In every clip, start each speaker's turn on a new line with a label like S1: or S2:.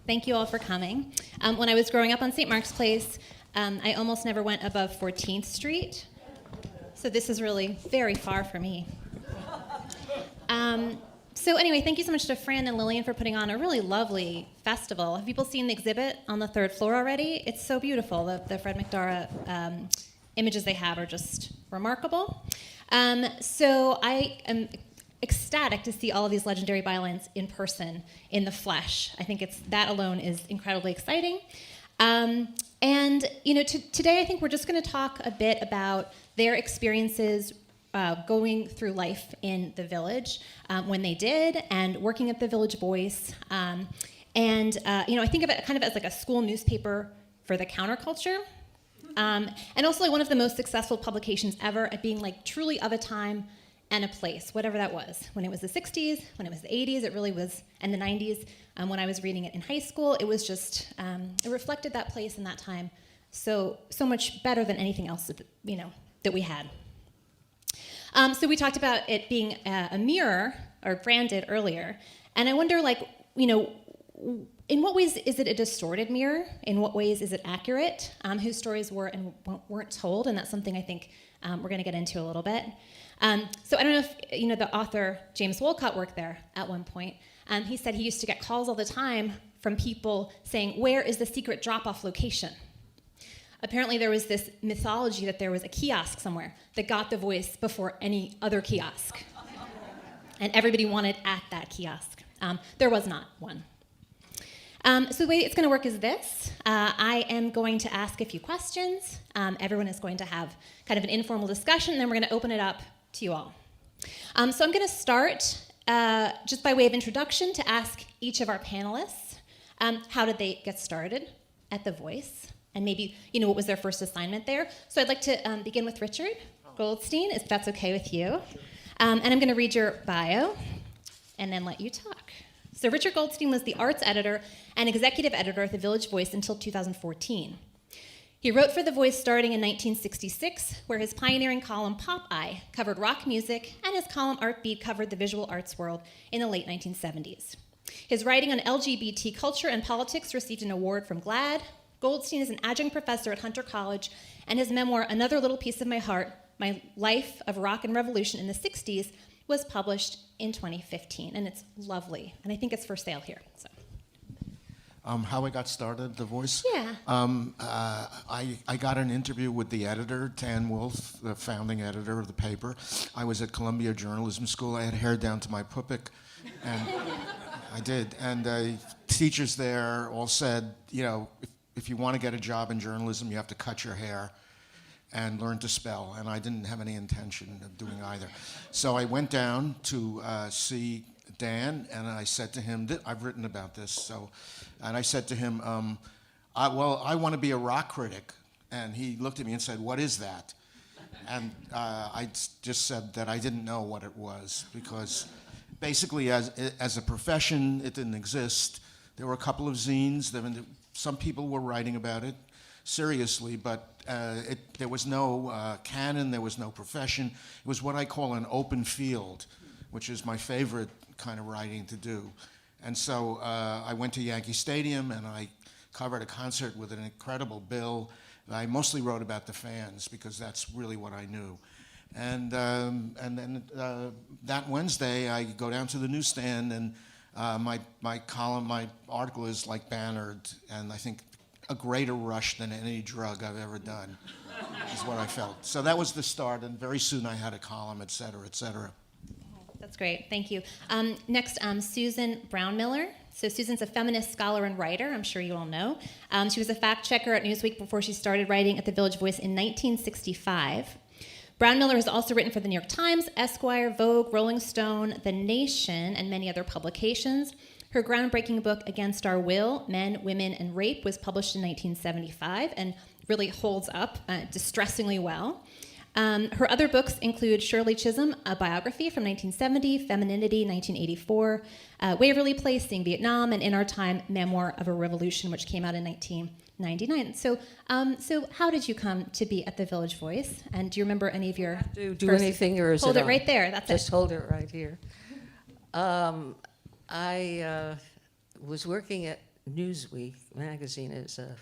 S1: Thank you all for coming. When I was growing up on St. Mark's Place, I almost never went above 14th Street. So this is really very far for me. So anyway, thank you so much to Fran and Lillian for putting on a really lovely festival. Have people seen the exhibit on the 3rd floor already? It's so beautiful. The Fred McDonough images they have are just remarkable. So I am ecstatic to see all of these legendary bylines in person, in the flesh. I think that alone is incredibly exciting. And today I think we're just going to talk a bit about their experiences going through life in the village when they did, and working at the Village Voice. I think of it kind of as like a school newspaper for the counterculture. And also like one of the most successful publications ever at being like truly of a time and a place, whatever that was. When it was the 60s, when it was the 80s, it really was, and the 90s, when I was reading it in high school, it was just, it reflected that place and that time so much better than anything else that we had. So we talked about it being a mirror, or branded earlier, and I wonder, in what ways is it a distorted mirror? In what ways is it accurate? Whose stories were and weren't told, and that's something I think we're going to get into a little bit. So I don't know if the author James Wolcott worked there at one point. He said he used to get calls all the time from people saying, "Where is the secret drop-off location?" Apparently there was this mythology that there was a kiosk somewhere that got the Voice before any other kiosk. And everybody wanted at that kiosk. There was not one. So the way it's going to work is this. I am going to ask a few questions. Everyone is going to have kind of an informal discussion, and then we're going to open it up to you all. So I'm going to start, just by way of introduction, to ask each of our panelists, how did they get started at The Voice? And maybe, what was their first assignment there? So I'd like to begin with Richard Goldstein, if that's okay with you. And I'm going to read your bio and then let you talk. So Richard Goldstein was the arts editor and executive editor at the Village Voice until 2014. He wrote for The Voice starting in 1966, where his pioneering column Pop Eye covered rock music, and his column Art Beat covered the visual arts world in the late 1970s. His writing on LGBT culture and politics received an award from GLAAD. Goldstein is an adjunct professor at Hunter College, and his memoir, Another Little Piece of My Heart, My Life of Rock and Revolution in the 60s, was published in 2015, and it's lovely. And I think it's for sale here. So.
S2: How I got started at The Voice?
S1: Yeah.
S2: I got an interview with the editor, Tan Wolf, the founding editor of the paper. I was at Columbia Journalism School. I had hair down to my pupik, and I did. And teachers there all said, if you want to get a job in journalism, you have to cut your hair and learn to spell, and I didn't have any intention of doing either. So I went down to see Dan, and I said to him, I've written about this, and I said to him, I want to be a rock critic. And he looked at me and said, "What is that?" And I just said that I didn't know what it was, because basically as a profession, it didn't exist. There were a couple of zines, some people were writing about it seriously, but there was no canon, there was no profession. It was what I call an open field, which is my favorite kind of writing to do. And so I went to Yankee Stadium, and I covered a concert with an incredible bill. I mostly wrote about the fans, because that's really what I knew. And then that Wednesday, I go down to the newsstand, and my column, my article is like bannered, and I think a greater rush than any drug I've ever done is what I felt. So that was the start, and very soon I had a column, et cetera, et cetera.
S1: That's great, thank you. Next, Susan Brownmiller. So Susan's a feminist scholar and writer, I'm sure you all know. She was a fact checker at Newsweek before she started writing at the Village Voice in 1965. Brownmiller has also written for the New York Times, Esquire, Vogue, Rolling Stone, The Nation, and many other publications. Her groundbreaking book, Against Our Will, Men, Women, and Rape, was published in 1975 and really holds up distressingly well. Her other books include Shirley Chisholm, a biography from 1970, Femininity, 1984, Waverly Place, Seeing Vietnam, and In Our Time, Memoir of a Revolution, which came out in 1999. So how did you come to be at the Village Voice? And do you remember any of your
S3: do anything, or is
S1: hold
S3: it
S1: it right there? That's
S3: just
S1: it.
S3: Hold it right here. I was working at Newsweek magazine as a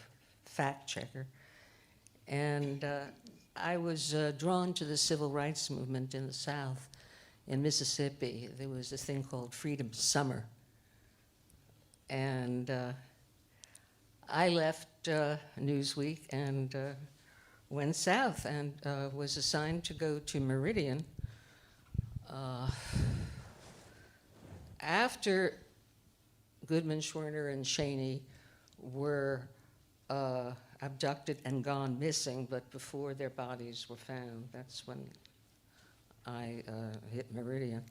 S3: fact checker. And I was drawn to the civil rights movement in the South. In Mississippi, there was a thing called Freedom Summer. And I left Newsweek and went south and was assigned to go to Meridian. After Goodman, Schwerner, and Cheney were abducted and gone missing, but before their bodies were found, that's when I hit Meridian.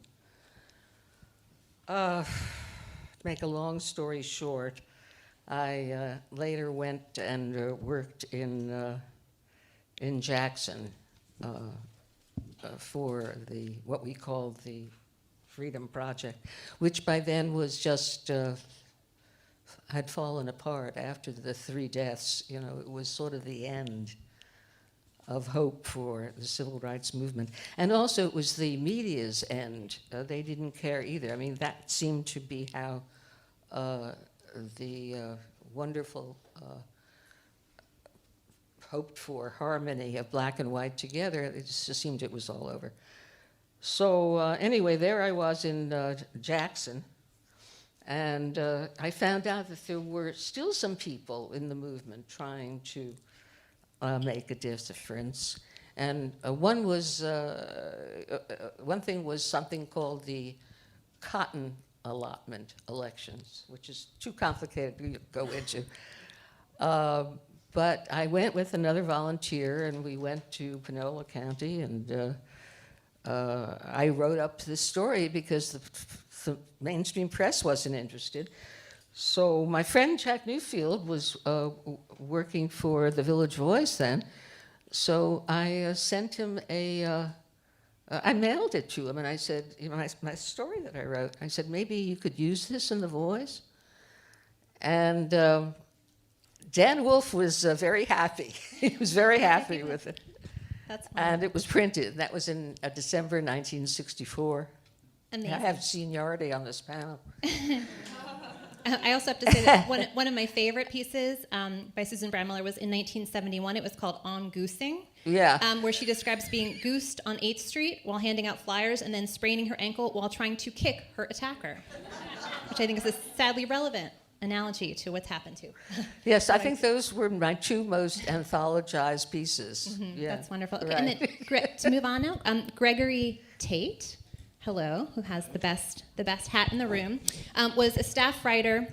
S3: Make a long story short, I later went and worked in Jackson for what we called the Freedom Project, which by then was just had fallen apart after the 3 deaths. You know, it was sort of the end of hope for the civil rights movement. And also it was the media's end. They didn't care either. I mean, that seemed to be how the wonderful hoped for harmony of black and white together, it just seemed it was all over. So anyway, there I was in Jackson, and I found out that there were still some people in the movement trying to make a difference. And one thing was something called the cotton allotment elections, which is too complicated to go into. But I went with another volunteer, and we went to Panola County, and I wrote up this story because the mainstream press wasn't interested. So my friend Jack Newfield was working for the Village Voice then, so I sent him I mailed it to him, and I said, you know, my story that I wrote, I said, maybe you could use this in the Voice. And Dan Wolfe was very happy. He was very happy with it.
S1: That's wonderful.
S3: And it was printed. That was in December 1964.
S1: Amazing.
S3: I have seniority on this panel.
S1: I also have to say that one of my favorite pieces by Susan Brownmiller was in 1971. It was called On Goosing, where she describes being goosed on 8th Street while handing out flyers and then spraining her ankle while trying to kick her attacker, which I think is a sadly relevant analogy to what's happened to.
S3: Yes, I think those were my 2 most anthologized pieces.
S1: Mm-hmm,
S3: yeah.
S1: That's wonderful. Okay,
S3: Right.
S1: and then to move on now, Gregory Tate, hello, who has the best hat in the room, was a staff writer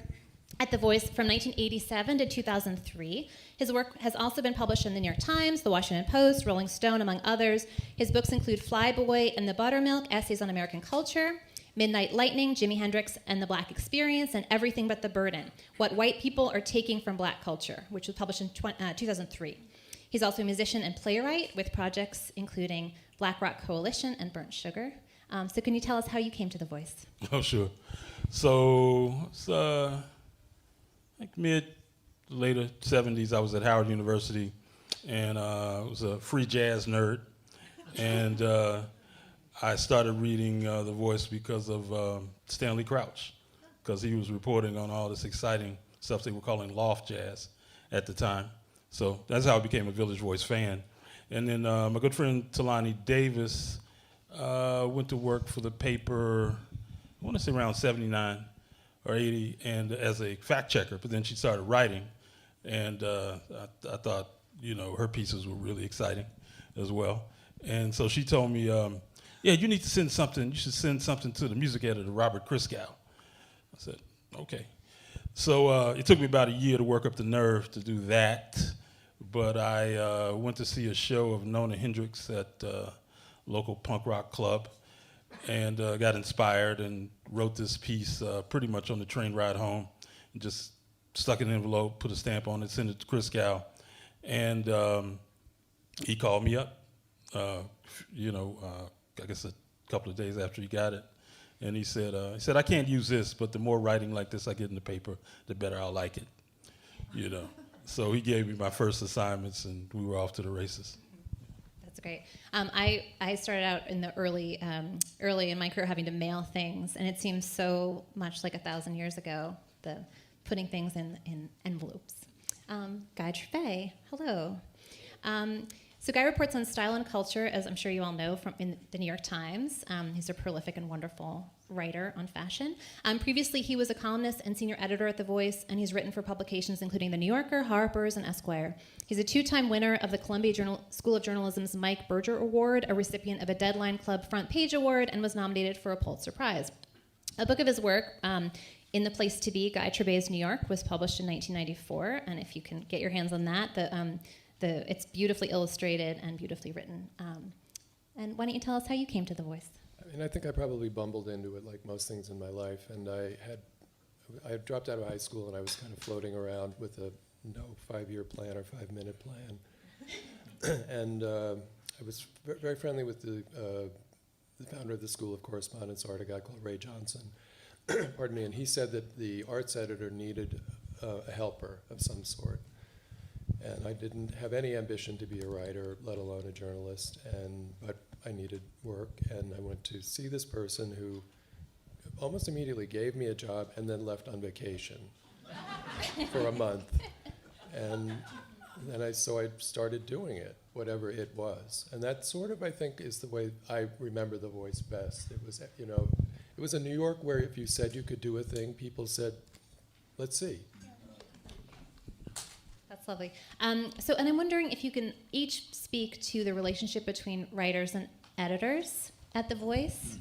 S1: at The Voice from 1987 to 2003. His work has also been published in the New York Times, The Washington Post, Rolling Stone, among others. His books include Flyboy and the Buttermilk, Essays on American Culture, Midnight Lightning, Jimi Hendrix and the Black Experience, and Everything But the Burden, What White People Are Taking from Black Culture, which was published in 2003. He's also a musician and playwright with projects including Black Rock Coalition and Burnt Sugar. So can you tell us how you came to The Voice?
S4: Oh, sure. So it's like later 70s, I was at Howard University, and I was a free jazz nerd. And I started reading The Voice because of Stanley Crouch, because he was reporting on all this exciting stuff they were calling loft jazz at the time. So that's how I became a Village Voice fan. And then my good friend Talani Davis went to work for the paper, I want to say around 79 or 80, and as a fact checker, but then she started writing. And I thought, you know, her pieces were really exciting as well. And so she told me, yeah, you need to send something. You should send something to the music editor, Robert Christgau. I said, okay. So it took me about a year to work up the nerve to do that. But I went to see a show of Nona Hendrix at local punk rock club, and got inspired and wrote this piece pretty much on the train ride home, and just stuck it in an envelope, put a stamp on it, sent it to Christgau, and he called me up, I guess a couple of days after he got it, and he said, I can't use this, but the more writing like this I get in the paper, the better I'll like it, you know. So he gave me my first assignments, and we were off to the races.
S1: That's great. I started out in the early in my career having to mail things, and it seems so much like 1,000 years ago. The putting things in envelopes. Guy Trebay, hello. So Guy reports on style and culture, as I'm sure you all know, from in the New York Times. He's a prolific and wonderful writer on fashion. Previously, he was a columnist and senior editor at The Voice, and he's written for publications including The New Yorker, Harper's, and Esquire. He's a 2-time winner of the Columbia School of Journalism's Mike Berger Award, a recipient of a Deadline Club Front Page Award, and was nominated for a Pulitzer Prize. A book of his work, In the Place to Be, Guy Trebay's New York, was published in 1994, and if you can get your hands on that, it's beautifully illustrated and beautifully written. And why don't you tell us how you came to The Voice?
S5: I mean, I think I probably bumbled into it like most things in my life, and I had dropped out of high school, and I was kind of floating around with a no 5-year plan or 5-minute plan. And I was very friendly with the founder of the School of Correspondence Art, a guy called Ray Johnson. Pardon me, and he said that the arts editor needed a helper of some sort. And I didn't have any ambition to be a writer, let alone a journalist, but I needed work, and I went to see this person who almost immediately gave me a job and then left on vacation for a month. And then so I started doing it, whatever it was. And that sort of, I think, is the way I remember The Voice best. It was, it was a New York where if you said you could do a thing, people said, let's see.
S1: That's lovely. And I'm wondering if you can each speak to the relationship between writers and editors at The Voice.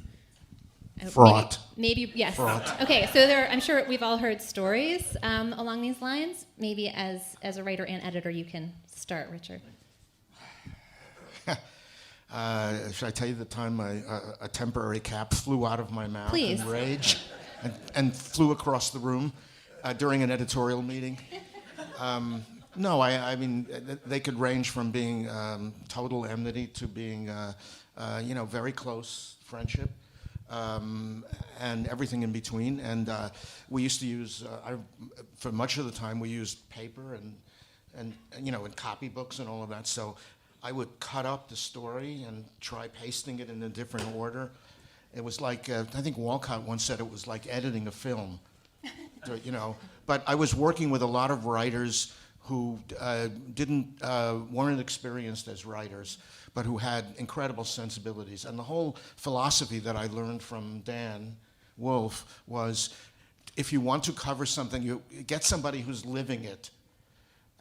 S2: Fraught.
S1: Maybe yes.
S2: Fraught.
S1: Okay, so I'm sure we've all heard stories along these lines. Maybe as a writer and editor, you can start, Richard.
S2: Should I tell you the time a temporary cap flew out of my mouth
S1: Please.
S2: in rage and flew across the room during an editorial meeting? No, I mean, they could range from being total enmity to being, very close friendship, and everything in between. And we used to use, for much of the time, we used paper and copybooks and all of that. So I would cut up the story and try pasting it in a different order. It was like, I think Walcott once said it was like editing a film, But I was working with a lot of writers who weren't experienced as writers, but who had incredible sensibilities. And the whole philosophy that I learned from Dan Wolfe was, if you want to cover something, you get somebody who's living it,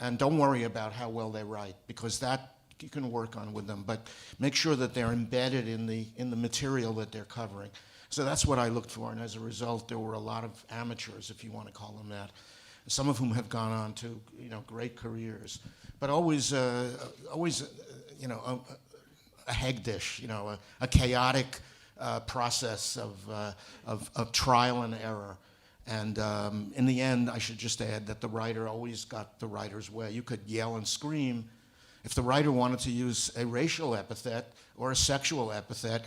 S2: and don't worry about how well they write, because that you can work on with them. But make sure that they're embedded in the material that they're covering. So that's what I looked for, and as a result, there were a lot of amateurs, if you want to call them that. Some of whom have gone on to, great careers, but always, a hagdish, a chaotic process of trial and error. And in the end, I should just add that the writer always got the writer's way. You could yell and scream. If the writer wanted to use a racial epithet or a sexual epithet,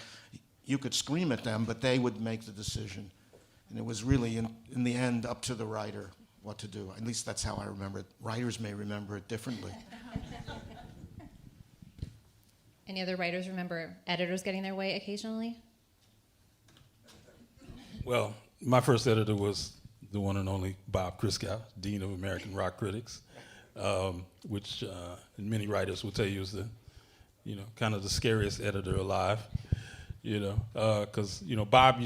S2: you could scream at them, but they would make the decision. And it was really, in the end, up to the writer what to do. At least that's how I remember it. Writers may remember it differently.
S1: Any other writers remember editors getting their way occasionally?
S4: Well, my first editor was the one and only Bob Christgau, Dean of American Rock Critics, which many writers will tell you is the, kind of the scariest editor alive. Because Bob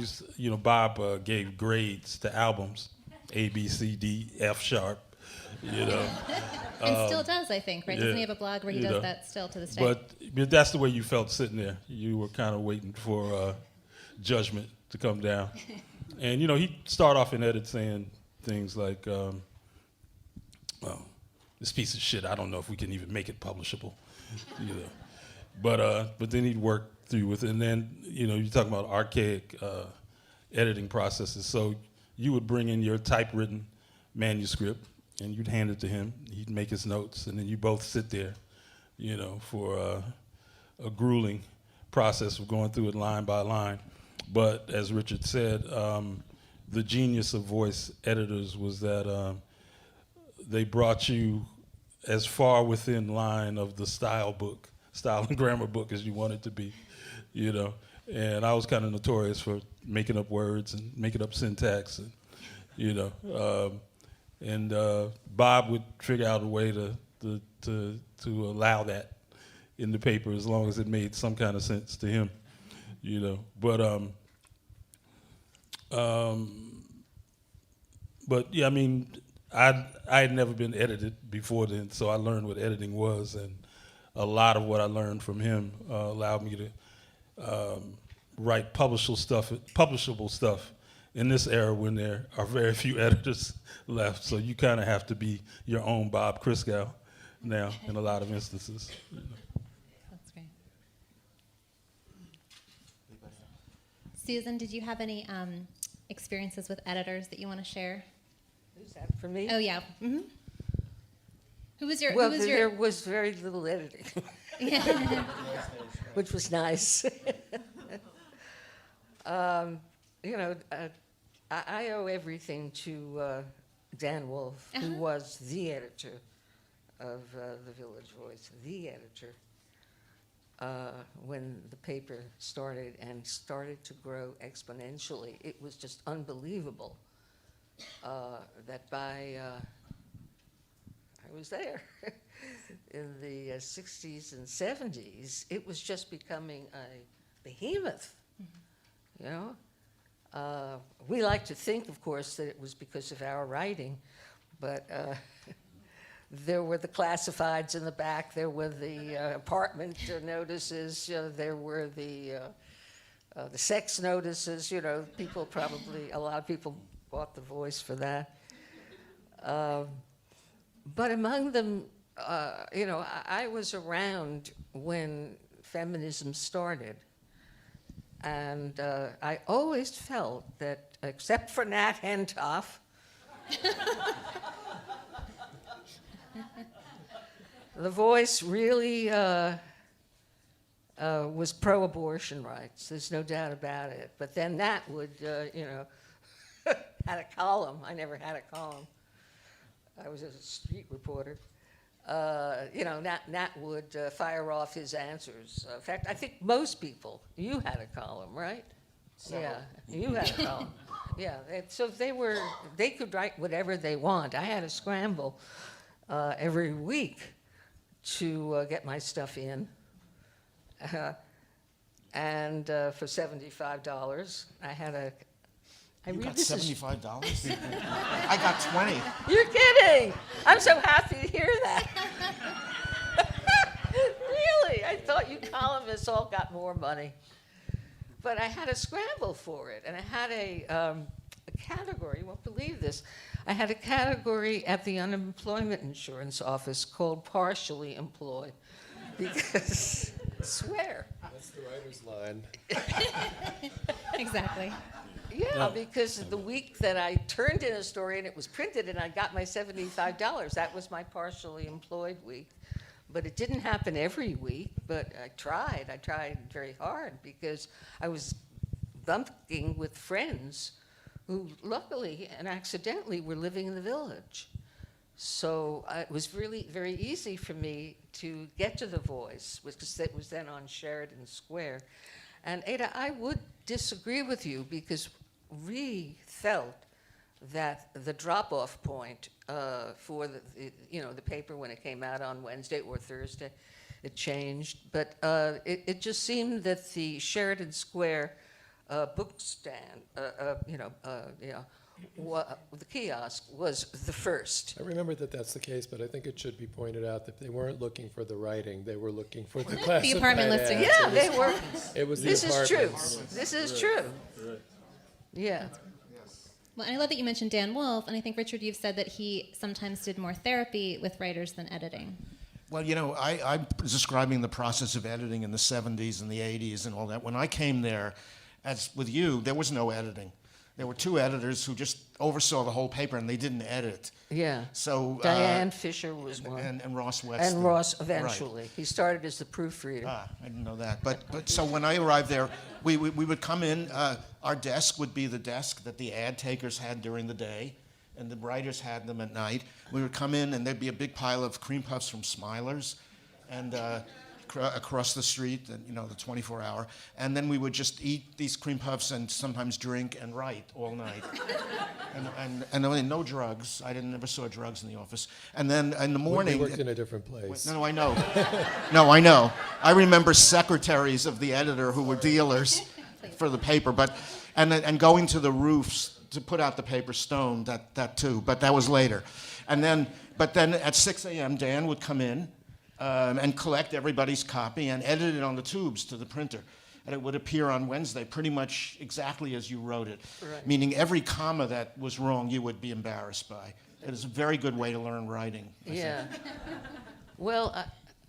S4: gave grades to albums, A, B, C, D, F sharp,
S1: And still does, I think, right? Doesn't he have a blog where he does that still to this day?
S4: But that's the way you felt sitting there. You were kind of waiting for judgment to come down. And, he'd start off in edit saying things like, well, this piece of shit, I don't know if we can even make it publishable. But then he'd work through with it. And then, you're talking about archaic editing processes. So you would bring in your typewritten manuscript, and you'd hand it to him. He'd make his notes, and then you both sit there, for a grueling process of going through it line by line. But as Richard said, the genius of voice editors was that they brought you as far within line of the style and grammar book as you wanted to be, And I was kind of notorious for making up words and making up syntax, and And Bob would figure out a way to allow that in the paper as long as it made some kind of sense to him, you know. But yeah, I mean, I had never been edited before then, so I learned what editing was, and a lot of what I learned from him allowed me to write publishable stuff in this era when there are very few editors left. So you kind of have to be your own Bob Christgau now in a lot of instances.
S1: That's great. Susan, did you have any experiences with editors that you want to share?
S3: Who's that, for me?
S1: Oh, yeah. Mm-hmm. Who was your...
S3: Well,
S1: who was
S3: there
S1: your...
S3: was very little editing,
S1: Yeah.
S3: which was nice. You know, I owe everything to Dan Wolfe, who was the editor of the Village Voice, the editor, when the paper started and started to grow exponentially. It was just unbelievable that by, I was there, in the 60s and 70s, it was just becoming a behemoth, you know? We like to think, of course, that it was because of our writing, but there were the classifieds in the back, there were the apartment notices, there were the sex notices, you know, people probably, a lot of people bought the Voice for that. But among them, you know, I was around when feminism started. And I always felt that, except for Nat Hentoff, the Voice really was pro-abortion rights. There's no doubt about it. But then Nat would, you know, had a column. I never had a column. I was a street reporter. You know, Nat would fire off his answers. In fact, I think most people, you had a column, right? Yeah, you had a column. Yeah, so they could write whatever they want. I had to scramble every week to get my stuff in. And for $75, I had a...
S2: You got $75? I got 20.
S3: You're kidding! I'm so happy to hear that. Really? I thought you columnists all got more money. But I had to scramble for it, and I had a category, you won't believe this, I had a category at the unemployment insurance office called partially employed, because, swear.
S5: That's the writer's line.
S1: Exactly.
S3: Yeah, because the week that I turned in a story and it was printed and I got my $75, that was my partially employed week. But it didn't happen every week, but I tried very hard because I was bumping with friends who luckily and accidentally were living in the Village. So it was really very easy for me to get to the Voice, because it was then on Sheridan Square. And Ada, I would disagree with you because we felt that the drop-off point for the paper when it came out on Wednesday or Thursday, it changed. But it just seemed that the Sheridan Square book stand, the kiosk was the first.
S5: I remember that that's the case, but I think it should be pointed out that they weren't looking for the writing; they were looking for the classified
S1: apartment listing.
S5: ads.
S3: Yeah, they were.
S5: It was the
S3: This is true.
S5: apartments.
S3: This is true. Yeah.
S1: Well, and I love that you mentioned Dan Wolfe, and I think, Richard, you've said that he sometimes did more therapy with writers than editing.
S2: Well, you know, I'm describing the process of editing in the 70s and the 80s and all that. When I came there, as with you, there was no editing. There were two editors who just oversaw the whole paper, and they didn't edit.
S3: Yeah.
S2: So
S3: Diane Fisher was one.
S2: and Ross Weston.
S3: And Ross eventually. Right. He started as the proofreader.
S2: I didn't know that. But so when I arrived there, we would come in. Our desk would be the desk that the ad takers had during the day, and the writers had them at night. We would come in, and there'd be a big pile of cream puffs from Smilers, and across the street, and, you know, the 24-hour. And then we would just eat these cream puffs and sometimes drink and write all night. and I mean, no drugs. I never saw drugs in the office. And then in the morning...
S5: We worked in a different place.
S2: No, I know. No, I know. I remember secretaries of the editor who were dealers for the paper, and going to the roofs to put out the paper stone, that too, but that was later. But then at 6 a.m., Dan would come in and collect everybody's copy and edit it on the tubes to the printer. And it would appear on Wednesday pretty much exactly as you wrote it,
S3: Right.
S2: meaning every comma that was wrong you would be embarrassed by. It is a very good way to learn writing. I
S3: Yeah. Well,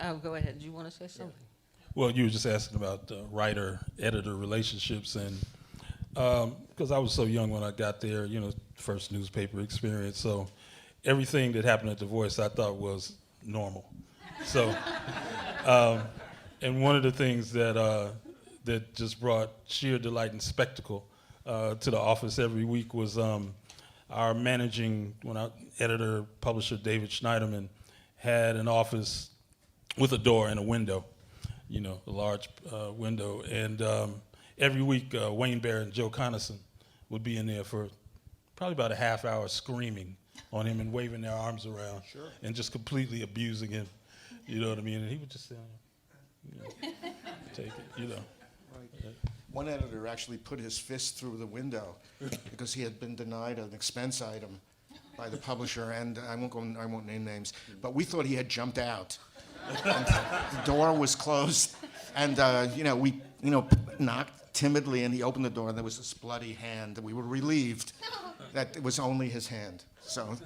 S3: I'll go ahead. Do you want to say something?
S4: Well, you were just asking about writer-editor relationships, and because I was so young when I got there, you know, first newspaper experience, so everything that happened at The Voice I thought was normal. So, and one of the things that just brought sheer delight and spectacle to the office every week was our editor, publisher David Schneiderman had an office with a door and a window, you know, a large window. And every week, Wayne Barrett and Joe Conason would be in there for probably about a half hour screaming on him and waving their arms around and just completely abusing him. You know what I mean? And he would just say, you know, take it, you know.
S2: Right. One editor actually put his fist through the window because he had been denied an expense item by the publisher, and I won't name names, but we thought he had jumped out. And the door was closed, and we knocked timidly, and he opened the door, and there was this bloody hand, and we were relieved that it was only his hand. So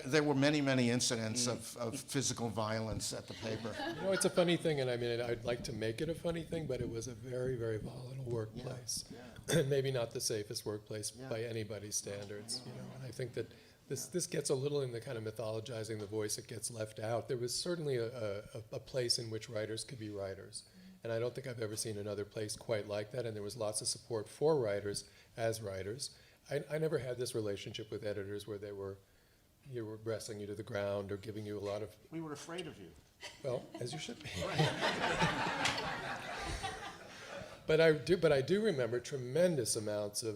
S2: there were many incidents of physical violence at the paper.
S5: You know, it's a funny thing, and I mean, I'd like to make it a funny thing, but it was a very, very volatile workplace. Yeah. Maybe not the safest workplace by anybody's standards. You know, and I think that this gets a little in the kind of mythologizing The Voice. It gets left out. There was certainly a place in which writers could be writers, and I don't think I've ever seen another place quite like that. And there was lots of support for writers as writers. I never had this relationship with editors where they were wrestling you to the ground or giving you a lot of...
S2: We were afraid of you.
S5: Well, as you should be. But I do remember tremendous amounts of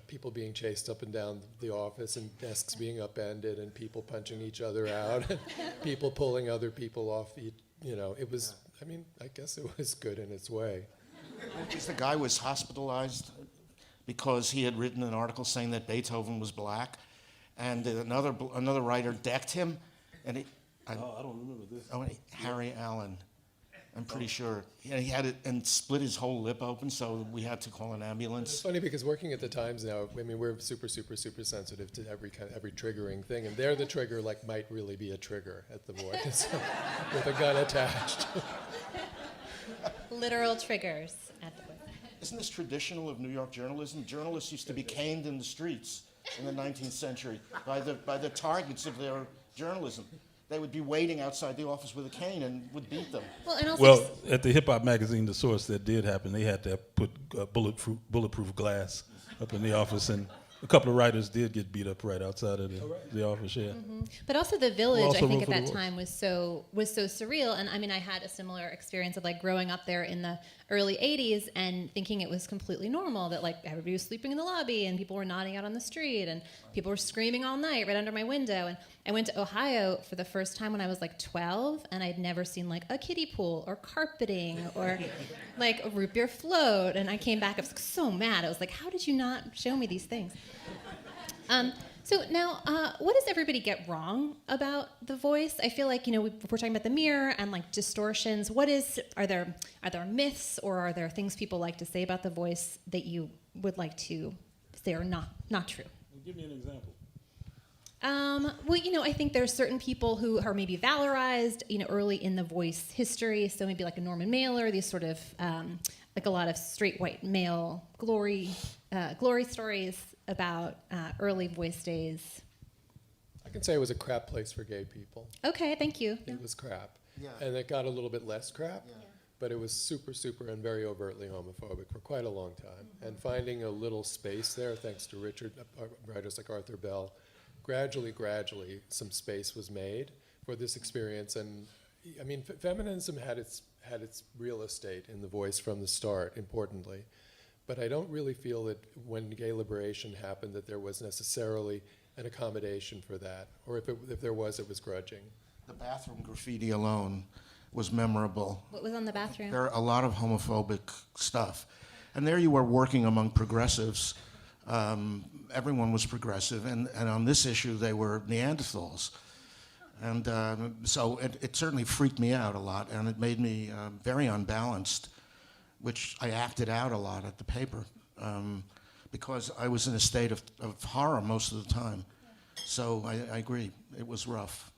S5: people being chased up and down the office, and desks being upended, and people punching each other out, and people pulling other people off. You know, it was. I mean, I guess it was good in its way.
S2: The guy was hospitalized because he had written an article saying that Beethoven was black, and another writer decked him, and I don't remember this. Oh, Harry Allen. I'm pretty sure. Yeah, he had it and split his whole lip open, so we had to call an ambulance.
S5: It's funny because working at the Times now, I mean, we're super sensitive to every triggering thing, and there the trigger might really be a trigger at The Voice with a gun attached.
S1: Literal triggers at The Voice.
S2: Isn't this traditional of New York journalism? Journalists used to be caned in the streets in the 19th century by the targets of their journalism. They would be waiting outside the office with a cane and would beat them.
S4: Well, at the hip hop magazine, The Source, that did happen. They had to put bulletproof glass up in the office, and a couple of writers did get beat up right outside of the office. Yeah.
S1: Mm-hmm. But also the Village, I think at that time was so surreal. And I mean, I had a similar experience of growing up there in the early 80s and thinking it was completely normal that everybody was sleeping in the lobby and people were nodding out on the street and people were screaming all night right under my window. And I went to Ohio for the first time when I was 12, and I'd never seen a kiddie pool or carpeting or a root beer float. And I came back, I was so mad. I was like, how did you not show me these things? So now, what does everybody get wrong about The Voice? I feel like, we're talking about the mirror and distortions. Are there myths, or are there things people like to say about The Voice that you would like to say are not true?
S4: Give me an example.
S1: Well, I think there's certain people who are maybe valorized, early in The Voice history. So maybe a Norman Mailer, these sort of a lot of straight white male glory stories about early Voice days.
S5: I can say it was a crap place for gay people.
S1: Okay, thank you.
S5: It was crap.
S2: Yeah.
S5: And it got a little bit less crap, but it was super and very overtly homophobic for quite a long time. Mm-hmm. And finding a little space there, thanks to writers like Arthur Bell, gradually, some space was made for this experience. And I mean, feminism had its real estate in the Voice from the start, importantly. But I don't really feel that when gay liberation happened that there was necessarily an accommodation for that, or if there was, it was grudging.
S2: The bathroom graffiti alone was memorable.
S1: What was on the bathroom?
S2: There are a lot of homophobic stuff. And there you were working among progressives. Everyone was progressive, and on this issue they were Neanderthals. And so it certainly freaked me out a lot, and it made me very unbalanced, which I acted out a lot at the paper because I was in a state of horror most of the time. So I agree, it was rough.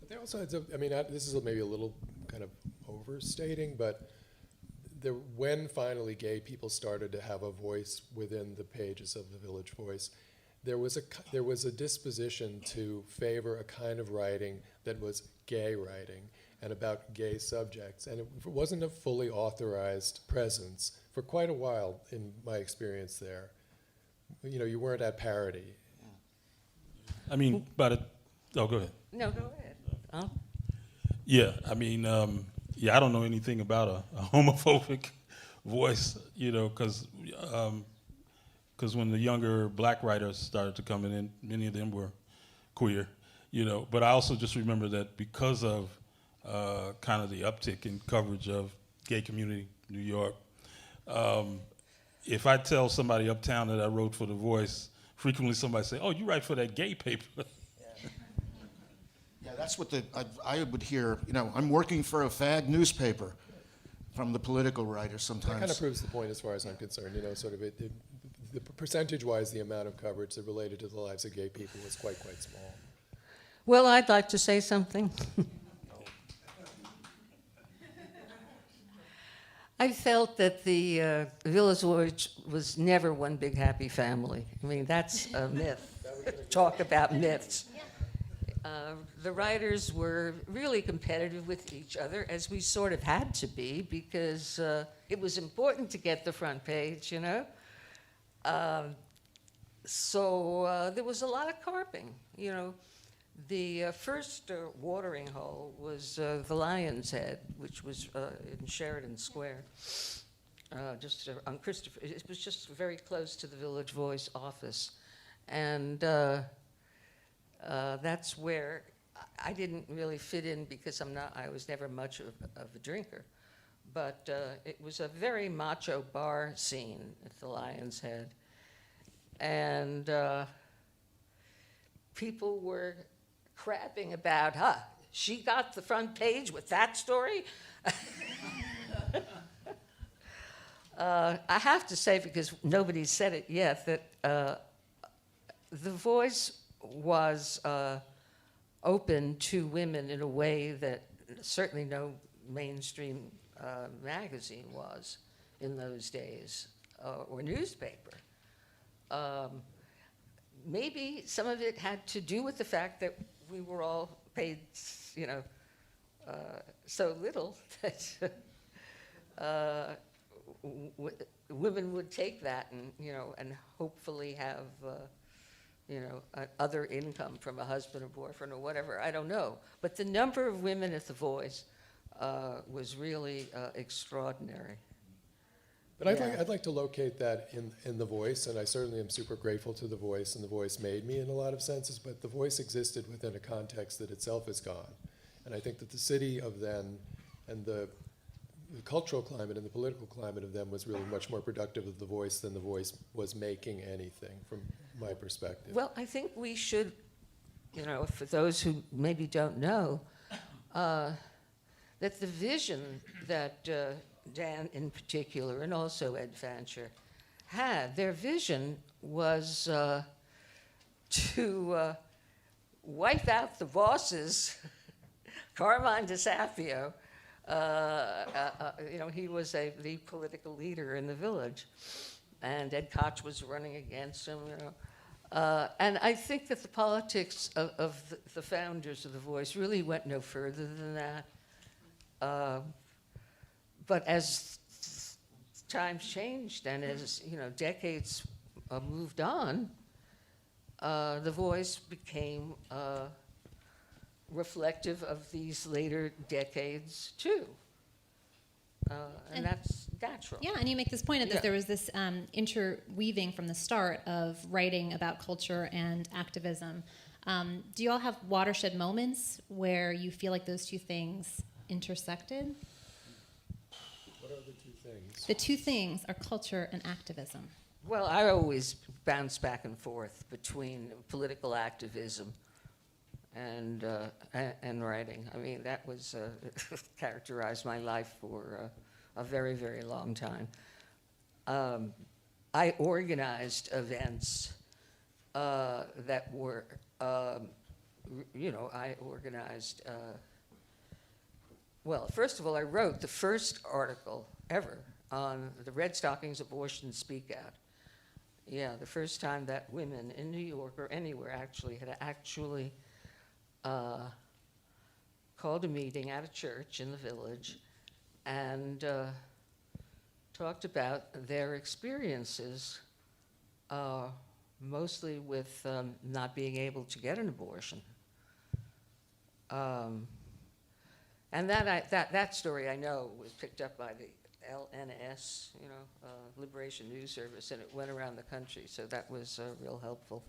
S5: But they also had some, I mean, this is maybe a little kind of overstating, but when finally gay people started to have a voice within the pages of the Village Voice, there was a disposition to favor a kind of writing that was gay writing and about gay subjects. And it wasn't a fully authorized presence for quite a while in my experience there. You know, you weren't at parody.
S4: I mean, oh, go ahead.
S3: No, go ahead.
S4: Yeah, I mean, I don't know anything about a homophobic voice, you know, because when the younger black writers started to come in, many of them were queer, you know. But I also just remember that because of kind of the uptick in coverage of gay community in New York, if I tell somebody uptown that I wrote for The Voice, frequently somebody say, "Oh, you write for that gay paper."
S2: Yeah, that's what I would hear. You know, I'm working for a fag newspaper from the political writers sometimes.
S5: That kind of proves the point as far as I'm concerned. You know, sort of the percentage-wise, the amount of coverage that related to the lives of gay people was quite small.
S3: Well, I'd like to say something. I felt that the Village Voice was never one big happy family. I mean, that's a myth. Talk about myths. The writers were really competitive with each other, as we sort of had to be, because it was important to get the front page, you know. So there was a lot of carping, you know. The first watering hole was the Lion's Head, which was in Sheridan Square, just on Christopher. It was just very close to the Village Voice office, and that's where I didn't really fit in because I was never much of a drinker, but it was a very macho bar scene at the Lion's Head, and people were crapping about, she got the front page with that story? I have to say, because nobody's said it yet, that The Voice was open to women in a way that certainly no mainstream magazine was in those days, or newspaper. Maybe some of it had to do with the fact that we were all paid, you know, so little that women would take that and, you know, and hopefully have, you know, other income from a husband or boyfriend or whatever. I don't know. But the number of women at The Voice was really extraordinary.
S5: But I'd like to locate that in The Voice, and I certainly am super grateful to The Voice, and The Voice made me in a lot of senses, but The Voice existed within a context that itself is gone. And I think that the city of then and the cultural climate and the political climate of them was really much more productive of The Voice than The Voice was making anything, from my perspective.
S3: Well, I think we should, you know, for those who maybe don't know, that the vision that Dan in particular, and also Ed Fancher, had, their vision was to wipe out the bosses. Carmine DeSapio, you know, he was the political leader in the village, and Ed Koch was running against him, you know. And I think that the politics of the founders of The Voice really went no further than that. But as times changed and as, you know, decades moved on, The Voice became reflective of these later decades too. And that's natural.
S1: Yeah, and you make this point of that
S3: Yeah.
S1: there was this interweaving from the start of writing about culture and activism. Do you all have watershed moments where you feel like those two things intersected?
S5: What are the two things?
S1: The two things are culture and activism.
S3: Well, I always bounce back and forth between political activism and writing. I mean, that was characterized my life for a very, very long time. I organized events that were, I organized. Well, first of all, I wrote the first article ever on the Red Stockings Abortion Speak Out. Yeah, the first time that women in New York or anywhere actually had called a meeting at a church in the village and talked about their experiences, mostly with not being able to get an abortion. And that story I know was picked up by the LNS, Liberation News Service, and it went around the country, so that was real helpful.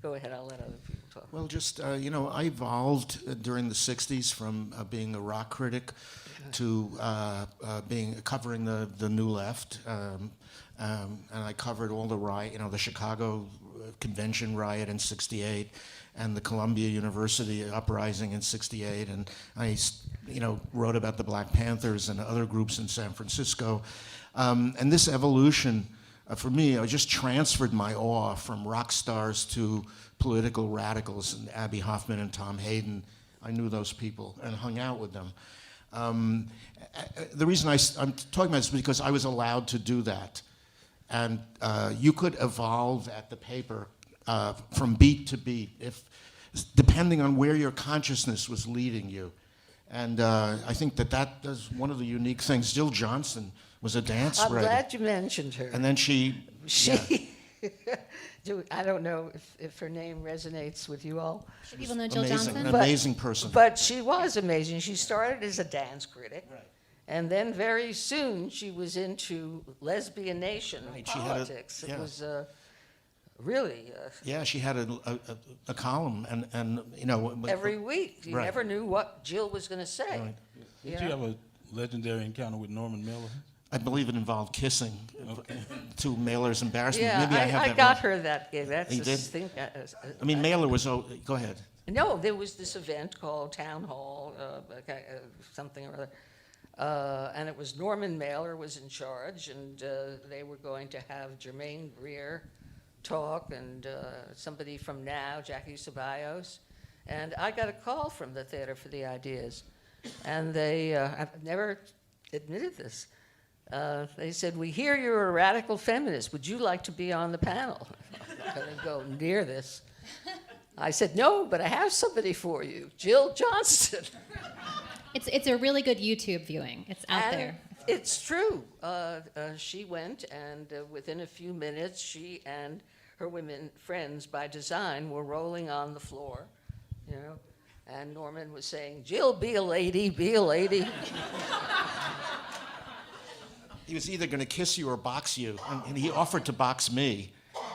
S3: Go ahead, I'll let other people talk.
S2: Well, just, I evolved during the 60s from being a rock critic to covering the New Left. And I covered all the riot, the Chicago Convention riot in 68 and the Columbia University uprising in 68. And I, wrote about the Black Panthers and other groups in San Francisco. And this evolution, for me, I just transferred my awe from rock stars to political radicals, and Abby Hoffman and Tom Hayden. I knew those people and hung out with them. The reason I'm talking about this is because I was allowed to do that. And you could evolve at the paper from beat to beat, depending on where your consciousness was leading you. And I think that is one of the unique things. Jill Johnson was a dance
S3: I'm
S2: writer.
S3: glad you mentioned her.
S2: And then she
S3: I don't know if her name resonates with you all.
S1: Do people know Jill
S2: amazing,
S1: Johnson?
S2: an amazing person.
S3: But she was amazing. She started as a dance critic. Right. And then very soon she was into Lesbian Nation
S2: Right,
S3: politics.
S2: yeah.
S3: It was really
S2: Yeah, she had a column, and
S3: every week. You
S2: Right.
S3: never knew what Jill was going to say.
S2: Right.
S4: Did you have a legendary encounter with Norman Mailer?
S2: I believe it involved kissing, to Mailer's embarrassment.
S3: Yeah,
S2: Maybe I have
S3: I
S2: that
S3: got
S2: wrong.
S3: her that gig. That's
S2: You
S3: the
S2: did?
S3: thing.
S2: I mean, Mailer was. Go ahead.
S3: No, there was this event called Town Hall, something or other, and it was Norman Mailer was in charge, and they were going to have Germaine Greer talk, and somebody from Now, Jackie Ceballos, and I got a call from the Theater for the Ideas, and they, I've never admitted this, they said, "We hear you're a radical feminist. Would you like to be on the panel?" I'm not going to go near this. I said, "No, but I have somebody for you, Jill Johnston."
S1: It's a really good YouTube viewing. It's out
S3: And
S1: there.
S3: it's true. She went, and within a few minutes, she and her women friends by design were rolling on the floor, and Norman was saying, "Jill, be a lady, be a lady."
S2: He was either going to kiss you or box you, and he offered to box me,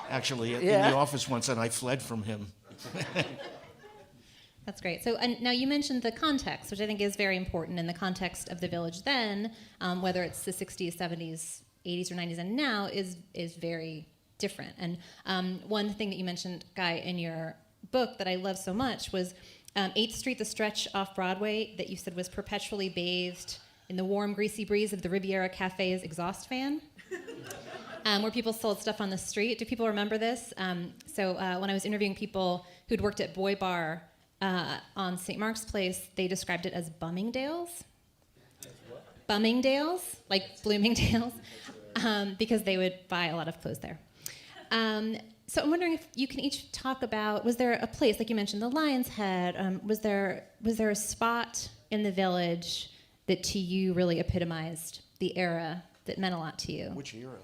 S2: actually, in
S3: Yeah.
S2: the office once, and I fled from him.
S1: That's great. So, and now you mentioned the context, which I think is very important in the context of the village then, whether it's the 60s, 70s, 80s, or 90s, and now is very different. And one thing that you mentioned, Guy, in your book that I love so much was 8th Street, the stretch off Broadway that you said was perpetually bathed in the warm, greasy breeze of the Riviera Cafe's exhaust fan, where people sold stuff on the street. Do people remember this? So when I was interviewing people who'd worked at Boy Bar on St. Mark's Place, they described it as Bummingdale's. Bummingdale's, like Bloomingdale's, because they would buy a lot of clothes there. So I'm wondering if you can each talk about, was there a place, like you mentioned, the Lion's Head, was there a spot in the village that to you really epitomized the era that meant a lot to you?
S2: Which era?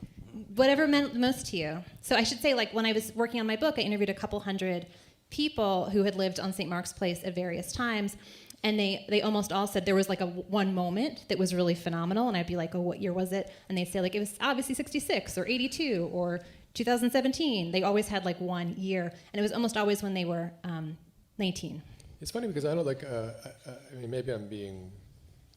S1: whatever meant most to you. So I should say, like, when I was working on my book, I interviewed a couple hundred people who had lived on St. Mark's Place at various times, and they almost all said there was like one moment that was really phenomenal, and I'd be like, oh, what year was it? And they'd say, like, it was obviously 66 or 82 or 2017. They always had like one year, and it was almost always when they were 19.
S5: It's funny because I don't like, I mean, maybe I'm being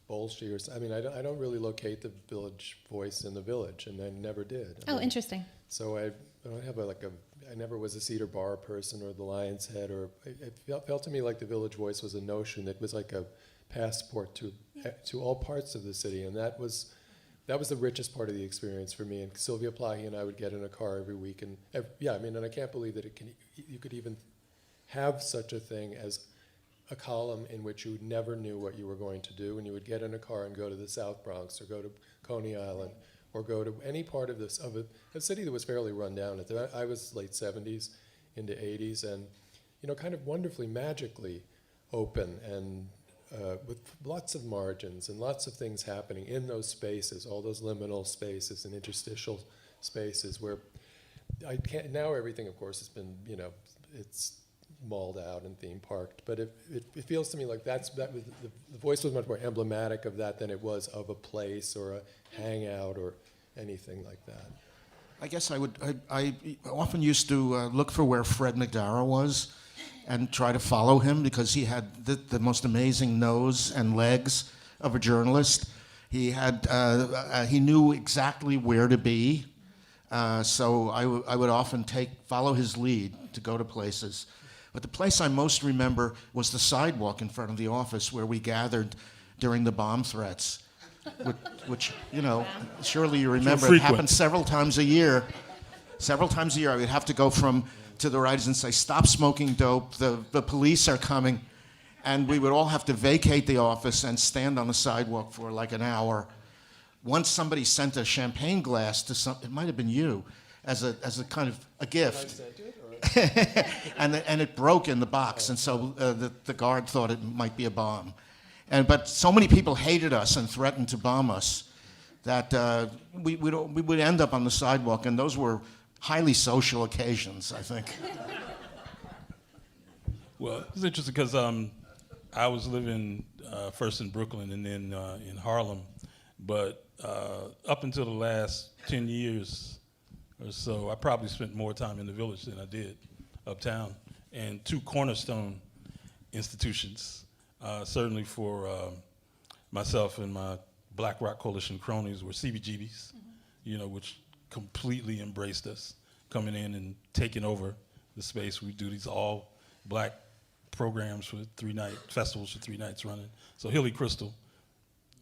S5: bolshy or something. I mean, I don't really locate the Village Voice in the Village, and I never did. I mean,
S1: Interesting.
S5: So I don't have I never was a Cedar Bar person or the Lion's Head, or it felt to me like the Village Voice was a notion that was like a passport to all parts of the city, and that was the richest part of the experience for me. And Sylvia Plahy and I would get in a car every week, and and I can't believe that you could even have such a thing as a column in which you never knew what you were going to do, and you would get in a car and go to the South Bronx or go to Coney Island or go to any part of a city that was fairly run down. I was late 70s into 80s, and kind of wonderfully, magically open, and with lots of margins and lots of things happening in those spaces, all those liminal spaces and interstitial spaces where I can't, now everything, of course, has been, it's mauled out and theme parked, but it feels to me like the Voice was much more emblematic of that than it was of a place or a hangout or anything like that.
S2: I guess I often used to look for where Fred McDarrah was and try to follow him, because he had the most amazing nose and legs of a journalist. He knew exactly where to be, so I would often follow his lead to go to places. But the place I most remember was the sidewalk in front of the office where we gathered during the bomb threats, which surely you remember. It happened several times a year. Several times a year I would have to go to the writers and say, stop smoking dope, the police are coming. And we would all have to vacate the office and stand on the sidewalk for like an hour. Once somebody sent a champagne glass to it might have been you, as a kind of a gift. and it broke in the box, and so the guard thought it might be a bomb. But so many people hated us and threatened to bomb us that we would end up on the sidewalk, and those were highly social occasions, I think.
S4: Well, it's interesting because I was living first in Brooklyn and then in Harlem, but up until the last 10 years or so, I probably spent more time in the Village than I did uptown. And two cornerstone institutions, certainly for myself and my Black Rock Coalition cronies, were CBGBs, which completely embraced us, coming in and taking over the space. We do these all Black programs for 3-night festivals for 3 nights running. So Hilly Crystal,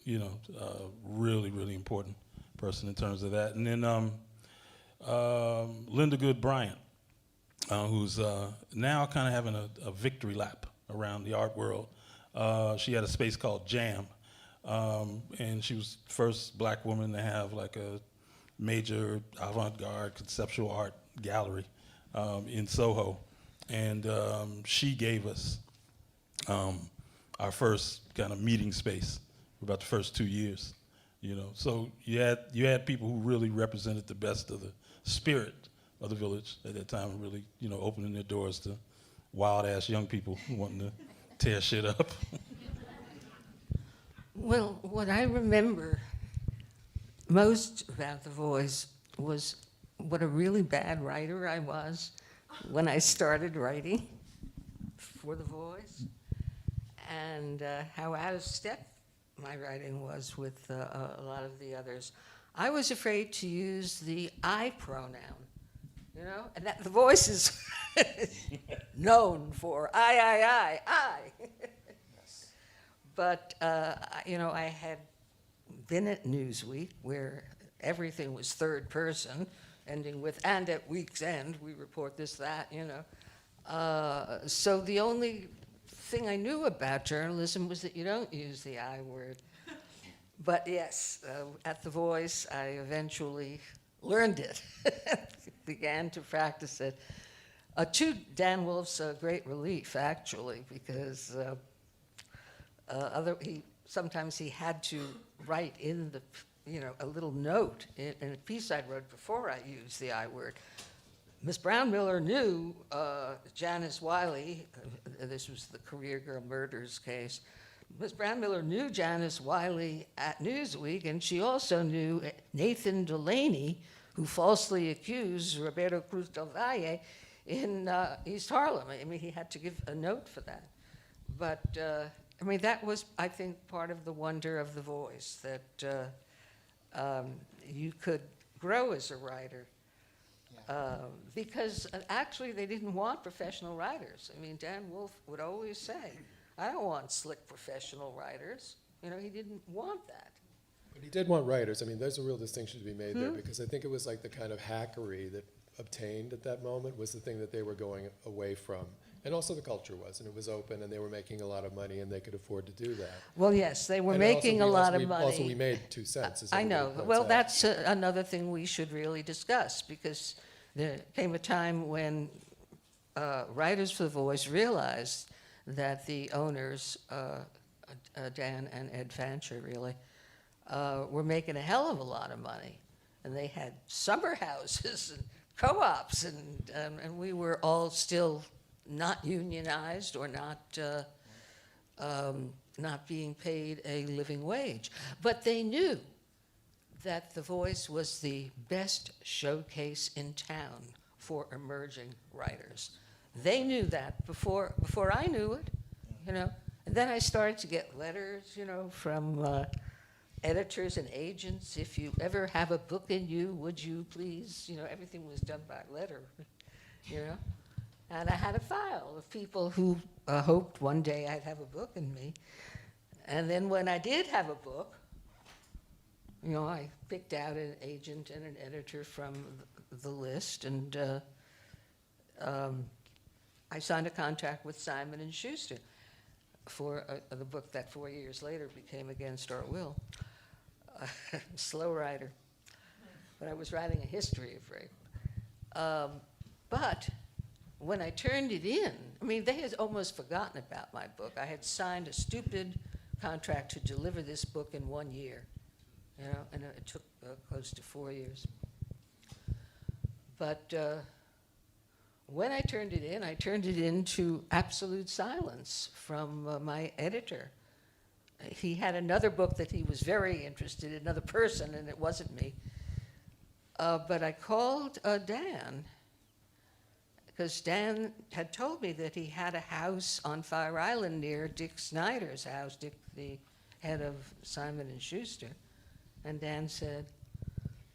S4: really, really important person in terms of that. And then Linda Good Bryant, who's now kind of having a victory lap around the art world. She had a space called Jam, and she was the first Black woman to have like a major avant-garde conceptual art gallery in Soho. And she gave us our first kind of meeting space for about the first 2 years. So you had people who really represented the best of the spirit of the Village at that time, really, opening their doors to wild-ass young people wanting to tear shit up.
S3: Well, what I remember most about The Voice was what a really bad writer I was when I started writing for The Voice, and how out of step my writing was with a lot of the others. I was afraid to use the I pronoun, and that The Voice is known for I. But, I had been at Newsweek where everything was third person, ending with, and at week's end, we report this, that, So the only thing I knew about journalism was that you don't use the I word. But yes, at The Voice, I eventually learned it, began to practice it. To Dan Wolf's great relief, actually, because sometimes he had to write in the a little note in a piece I'd wrote before I used the I word. Miss Brownmiller knew Janice Wiley. This was the Career Girl Murders case. Miss Brownmiller knew Janice Wiley at Newsweek, and she also knew Nathan Delaney, who falsely accused Roberto Cruz del Valle in East Harlem. I mean, he had to give a note for that. But, that was, I think, part of the wonder of The Voice, that you could grow as a writer. Because actually they didn't want professional writers. I mean, Dan Wolfe would always say, I don't want slick professional writers. He didn't want that.
S5: But he did want writers. I mean, there's a real distinction to be made there, because I think it was like the kind of hackery that obtained at that moment was the thing that they were going away from. And also the culture was, and it was open, and they were making a lot of money, and they could afford to do that.
S3: Well, yes, they were
S5: And
S3: making a lot of money.
S5: Also, we made 2 cents. as
S3: I know.
S5: everybody points
S3: Well,
S5: out.
S3: that's another thing we should really discuss, because there came a time when Writers for the Voice realized that the owners, Dan and Ed Fancher really, were making a hell of a lot of money. And they had summer houses and co-ops, and we were all still not unionized or not being paid a living wage. But they knew that The Voice was the best showcase in town for emerging writers. They knew that before I knew it, And then I started to get letters, from editors and agents. If you ever have a book in you, would you please? Everything was done by letter, And I had a file of people who hoped one day I'd have a book in me. And then when I did have a book, I picked out an agent and an editor from the list, and I signed a contract with Simon & Schuster for the book that 4 years later became Against Our Will. Slow writer. But I was writing a history of rape. But when I turned it in, they had almost forgotten about my book. I had signed a stupid contract to deliver this book in 1 year, and it took close to 4 years. But when I turned it into absolute silence from my editor. He had another book that he was very interested in, another person, and it wasn't me. But I called Dan, because Dan had told me that he had a house on Fire Island near Dick Snyder's house, Dick, the head of Simon & Schuster. And Dan said,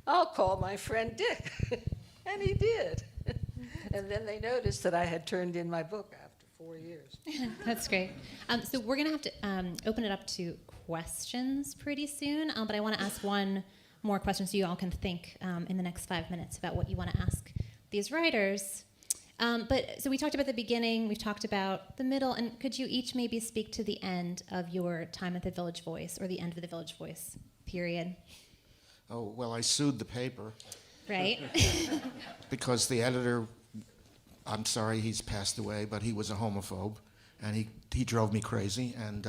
S3: I'll call my friend Dick. And he did. And then they noticed that I had turned in my book after 4 years.
S1: That's great. So we're going to have to open it up to questions pretty soon, but I want to ask one more question so you all can think in the next 5 minutes about what you want to ask these writers. So we talked about the beginning, we've talked about the middle, and could you each maybe speak to the end of your time at the Village Voice, or the end of the Village Voice period?
S2: Oh, well, I sued the paper.
S1: Right?
S2: Because the editor, I'm sorry he's passed away, but he was a homophobe, and he drove me crazy and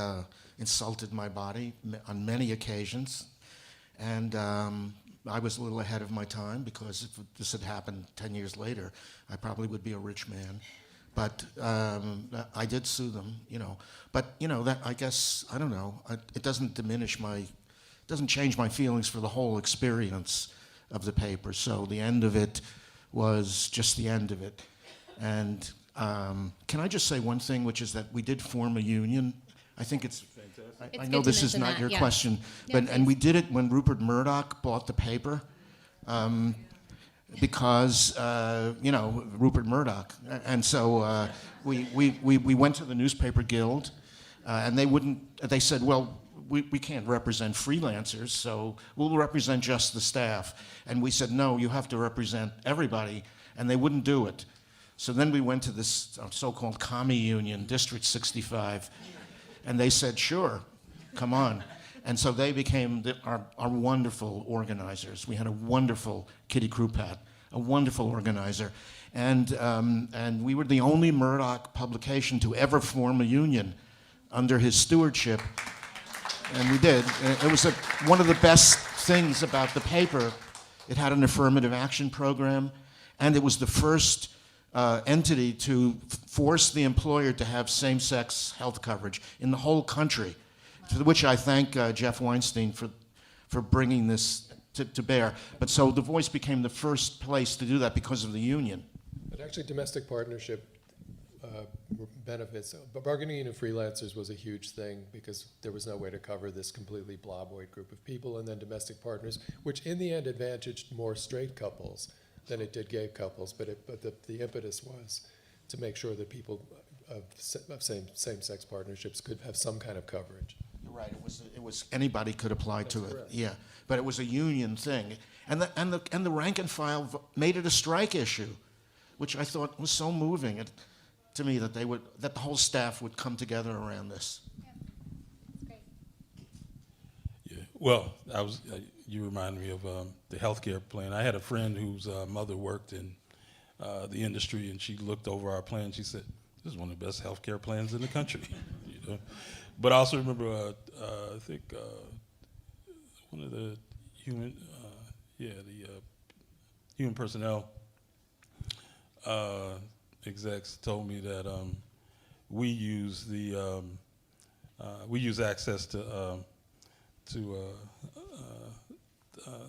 S2: insulted my body on many occasions. And I was a little ahead of my time, because if this had happened 10 years later, I probably would be a rich man. But I did sue them, But, that, I guess, I don't know, it doesn't change my feelings for the whole experience of the paper. So the end of it was just the end of it. And can I just say one thing, which is that we did form a union. I think it's I know this is not your question, but and we did it when Rupert Murdoch bought the paper, because Rupert Murdoch, and so we went to the Newspaper Guild, and they said, well, we can't represent freelancers, so we'll represent just the staff. And we said, no, you have to represent everybody, and they wouldn't do it. So then we went to this so-called commie union, District 65, and they said, sure, come on. And so they became our wonderful organizers. We had a wonderful Kitty Krupat, a wonderful organizer. And we were the only Murdoch publication to ever form a union under his stewardship. And we did. It was one of the best things about the paper. It had an affirmative action program, and it was the first entity to force the employer to have same-sex health coverage in the whole country, to which I thank Jeff Weinstein for bringing this to bear. But so The Voice became the first place to do that because of the union.
S5: But actually, domestic partnership benefits. But bargaining unit freelancers was a huge thing because there was no way to cover this completely blob-weight group of people, and then domestic partners, which in the end advantaged more straight couples than it did gay couples. But the impetus was to make sure that people of same-sex partnerships could have some kind of coverage.
S2: You're right. It was anybody could apply to it.
S5: correct.
S2: Yeah, but it was a union thing, and the rank and file made it a strike issue, which I thought was so moving to me that the whole staff would come together around this.
S4: Yeah. Well, you remind me of the healthcare plan. I had a friend whose mother worked in the industry, and she looked over our plan. She said, "This is one of the best healthcare plans in the country." You know? But I also remember, I think one of the human personnel execs told me that we use access to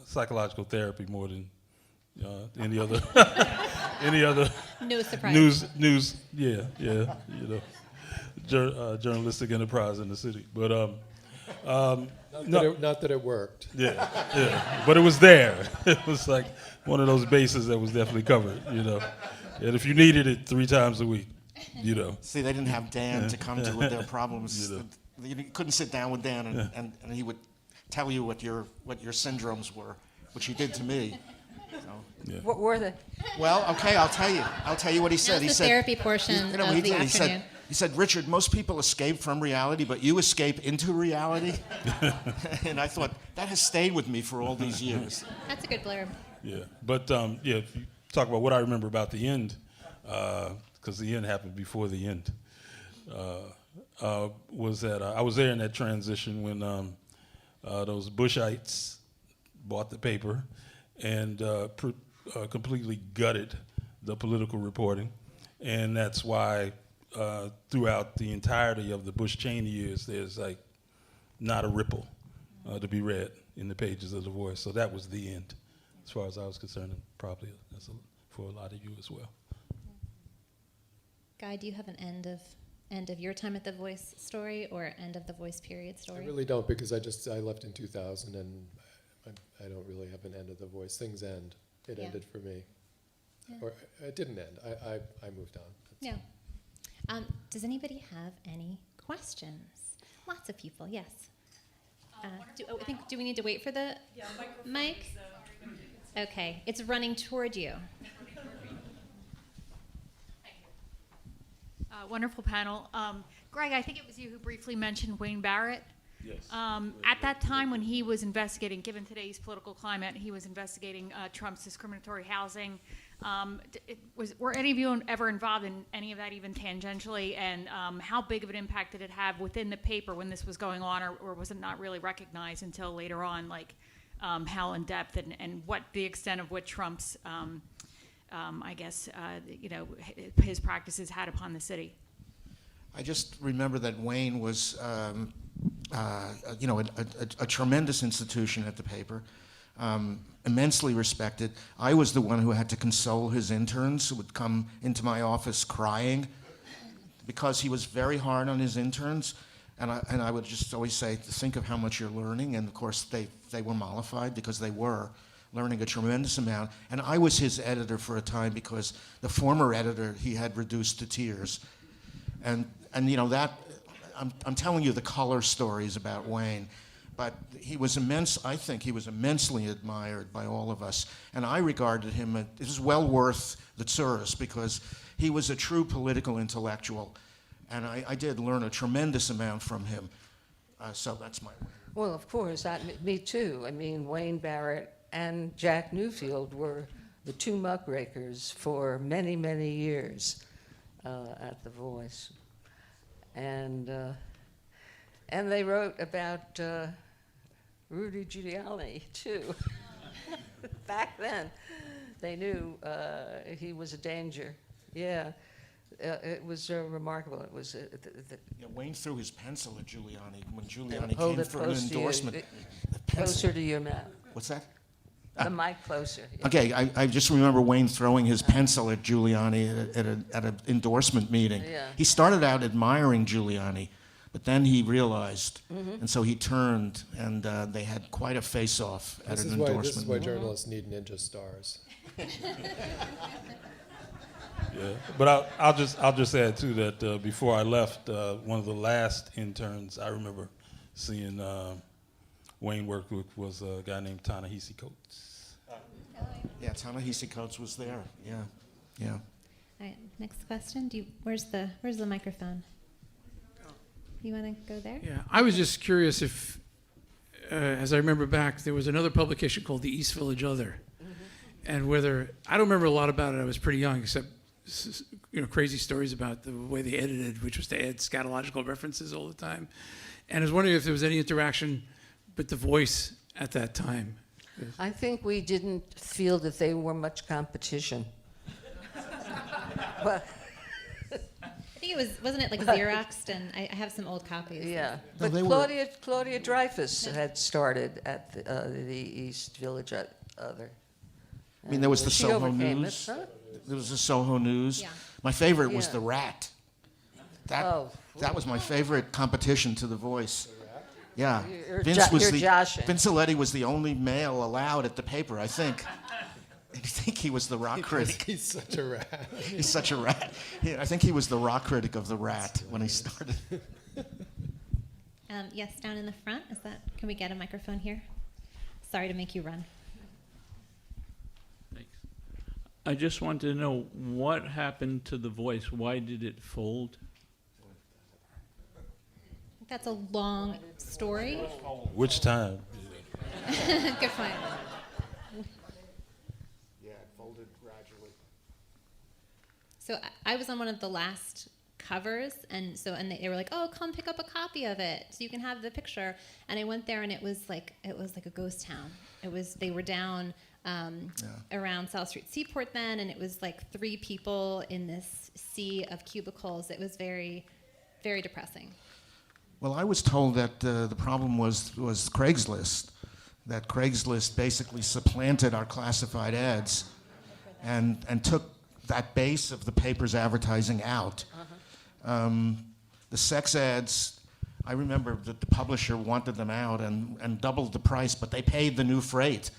S4: psychological therapy more than any other
S1: No surprise.
S4: news journalistic enterprise in the city. But
S5: Not that it worked.
S4: yeah, but it was there. It was like one of those bases that was definitely covered, And if you needed it 3 times a week,
S2: See, they didn't have Dan to come to with their problems. You couldn't sit down with Dan, and he would tell you what your syndromes were, which he did to me. So.
S4: Yeah.
S3: What were they?
S2: Well, okay, I'll tell you. I'll tell you what he said.
S1: That's
S2: He
S1: the
S2: said
S1: therapy portion of the afternoon.
S2: He said, "Richard, most people escape from reality, but you escape into reality." And I thought, that has stayed with me for all these years.
S1: That's a good blurb.
S4: Yeah, but if you talk about what I remember about the end, because the end happened before the end, was that I was there in that transition when those Bushites bought the paper and completely gutted the political reporting, and that's why throughout the entirety of the Bush-Cheney years, there's like not a ripple to be read in the pages of The Voice. So that was the end, as far as I was concerned, and probably for a lot of you as well.
S1: Guy, do you have an end of your time at The Voice story or end of The Voice period story?
S5: I really don't, because I left in 2000, and I don't really have an end of The Voice. Things end. It
S1: Yeah.
S5: ended for me.
S1: Yeah.
S5: Or it didn't end. I moved on.
S1: Yeah. Does anybody have any questions? Lots of people, yes. Do we need to wait for the mic? Okay, it's running toward you.
S6: Wonderful panel. Greg, I think it was you who briefly mentioned Wayne Barrett.
S4: Yes.
S6: At that time when he was investigating, given today's political climate, he was investigating Trump's discriminatory housing. Were any of you ever involved in any of that, even tangentially? And how big of an impact did it have within the paper when this was going on, or was it not really recognized until later on, like how in depth and what the extent of what Trump's, his practices had upon the city?
S2: I just remember that Wayne was, a tremendous institution at the paper, immensely respected. I was the one who had to console his interns who would come into my office crying because he was very hard on his interns. And I would just always say, think of how much you're learning. And of course, they were mollified because they were learning a tremendous amount. And I was his editor for a time because the former editor he had reduced to tears. And that, I'm telling you the color stories about Wayne, but he was I think he was immensely admired by all of us. And I regarded him, it was well worth the tourist because he was a true political intellectual. And I did learn a tremendous amount from him. So that's my way.
S3: Well, of course, me too. I mean, Wayne Barrett and Jack Newfield were the two muckrakers for many, many years at The Voice. And they wrote about Rudy Giuliani, too. Back then, they knew he was a danger. Yeah, it was remarkable. It was
S2: Yeah, Wayne threw his pencil at Giuliani when Giuliani
S3: hold
S2: came
S3: it
S2: for an
S3: close to you.
S2: endorsement. The pencil-
S3: Closer to your mouth.
S2: What's that?
S3: The mic closer. Yeah.
S2: Okay, I just remember Wayne throwing his pencil at Giuliani at an endorsement meeting.
S3: Yeah.
S2: He started out admiring Giuliani, but then he realized,
S3: Mm-hmm.
S2: and so he turned, and they had quite a face-off at
S5: This
S2: an
S5: is why
S2: endorsement meeting.
S5: journalists need ninja stars.
S4: Yeah, but I'll just add too that before I left, one of the last interns I remember seeing Wayne work with was a guy named Ta-Nehisi Coates.
S2: Yeah, Ta-Nehisi Coates was there. Yeah.
S1: All right, next question. Where's the microphone? You want to go there?
S7: Yeah, I was just curious if, as I remember back, there was another publication called the East Village Other, and whether I don't remember a lot about it. I was pretty young, except crazy stories about the way they edited, which was to add scatological references all the time. And I was wondering if there was any interaction with the Voice at that time.
S3: I think we didn't feel that they were much competition. But,
S1: I think wasn't it like Xeroxed? And I have some old copies.
S3: yeah.
S2: No,
S3: But
S2: they were-
S3: Claudia Dreyfus had started at the East Village Other.
S2: I mean, there was
S3: And
S2: the
S3: she
S2: Soho
S3: overcame
S2: News.
S3: it, huh?
S2: There was the Soho News.
S1: Yeah.
S2: My favorite was
S3: Yeah.
S2: The Rat. That
S3: Oh.
S2: was my favorite competition to The Voice. Yeah.
S3: You're
S2: Vince
S3: joshing.
S2: Vince Aletti was the only male allowed at the paper, I think. I think he was the rock critic.
S5: He's such a rat.
S2: He's such a rat. I think he was the rock critic of The Rat when he started.
S1: Yes, down in the front. Can we get a microphone here? Sorry to make you run.
S8: Thanks. I just wanted to know what happened to The Voice. Why did it fold?
S1: I think that's a long story.
S4: Which time?
S1: Good point.
S2: Yeah, it folded gradually.
S1: So I was on one of the last covers, and they were like, "Oh, come pick up a copy of it, so you can have the picture." And I went there, and it was like a ghost town. They were down around South Street Seaport then, and it was like 3 people in this sea of cubicles. It was very, very depressing.
S2: Well, I was told that the problem was Craigslist, that Craigslist basically supplanted our classified ads and took that base of the paper's advertising out. The sex ads, I remember that the publisher wanted them out and doubled the price, but they paid the new freight,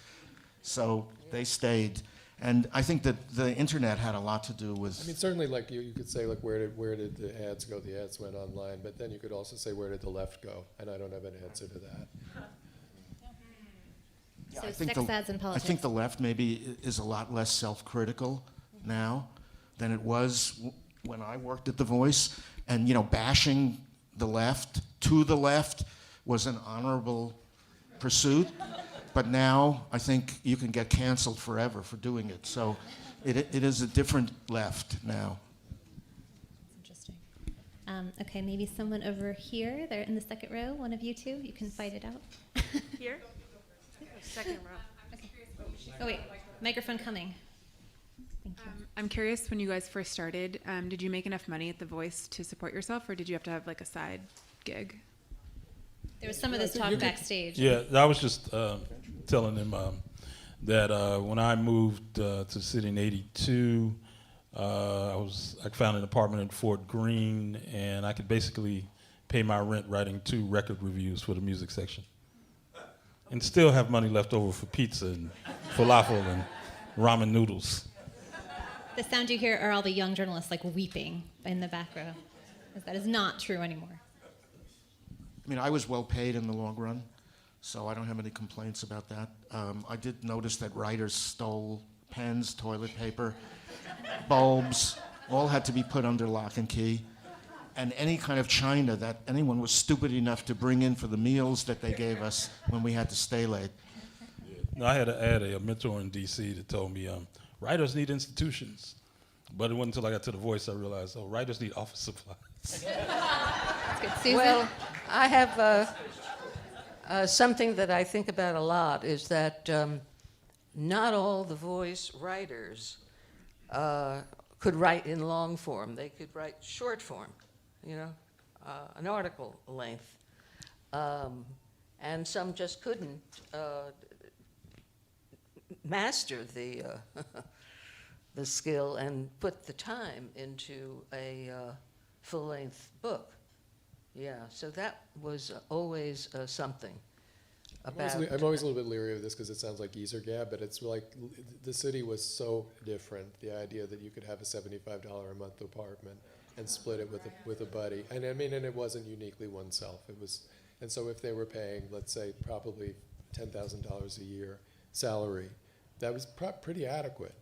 S2: so they stayed. And I think that the internet had a lot to do with.
S5: I mean, certainly, like you could say, like where did the ads go? The ads went online, but then you could also say where did the left go? And I don't have an answer to that.
S2: Yeah,
S1: So
S2: I think
S1: sex ads in
S2: I
S1: politics.
S2: think the left maybe is a lot less self-critical now than it was when I worked at The Voice. And, bashing the left to the left was an honorable pursuit. But now I think you can get canceled forever for doing it. So it is a different left now.
S1: Interesting. Okay, maybe someone over here. They're in the second row. One of you two. You can fight it out.
S6: Here? Second row.
S1: Oh wait, microphone coming. Thank you.
S9: I'm curious, when you guys first started, did you make enough money at The Voice to support yourself, or did you have to have like a side gig?
S1: There was some of this talk backstage.
S4: Yeah, I was just telling them that when I moved to the city in '82, I found an apartment in Fort Greene, and I could basically pay my rent writing 2 record reviews for the music section, and still have money left over for pizza and falafel and ramen noodles.
S1: The sound you hear are all the young journalists like weeping in the back row. That is not true anymore.
S2: I mean, I was well paid in the long run, so I don't have any complaints about that. I did notice that writers stole pens, toilet paper, bulbs, all had to be put under lock and key. And any kind of china that anyone was stupid enough to bring in for the meals that they gave us when we had to stay late.
S4: No, I had a mentor in D.C. that told me writers need institutions. But it wasn't until I got to The Voice I realized, writers need office supplies.
S1: That's good. Susan?
S3: Well, I Something that I think about a lot is that not all the voice writers could write in long form. They could write short form, an article length. And some just couldn't master the the skill and put the time into a full-length book. Yeah, so that was always something about.
S5: I'm always a little bit leery of this because it sounds like geezer gab, but it's like the city was so different. The idea that you could have a $75 a month apartment and split it with a buddy, and I mean, and it wasn't uniquely oneself. It was, and so if they were paying, let's say, probably $10,000 a year salary, that was pretty adequate.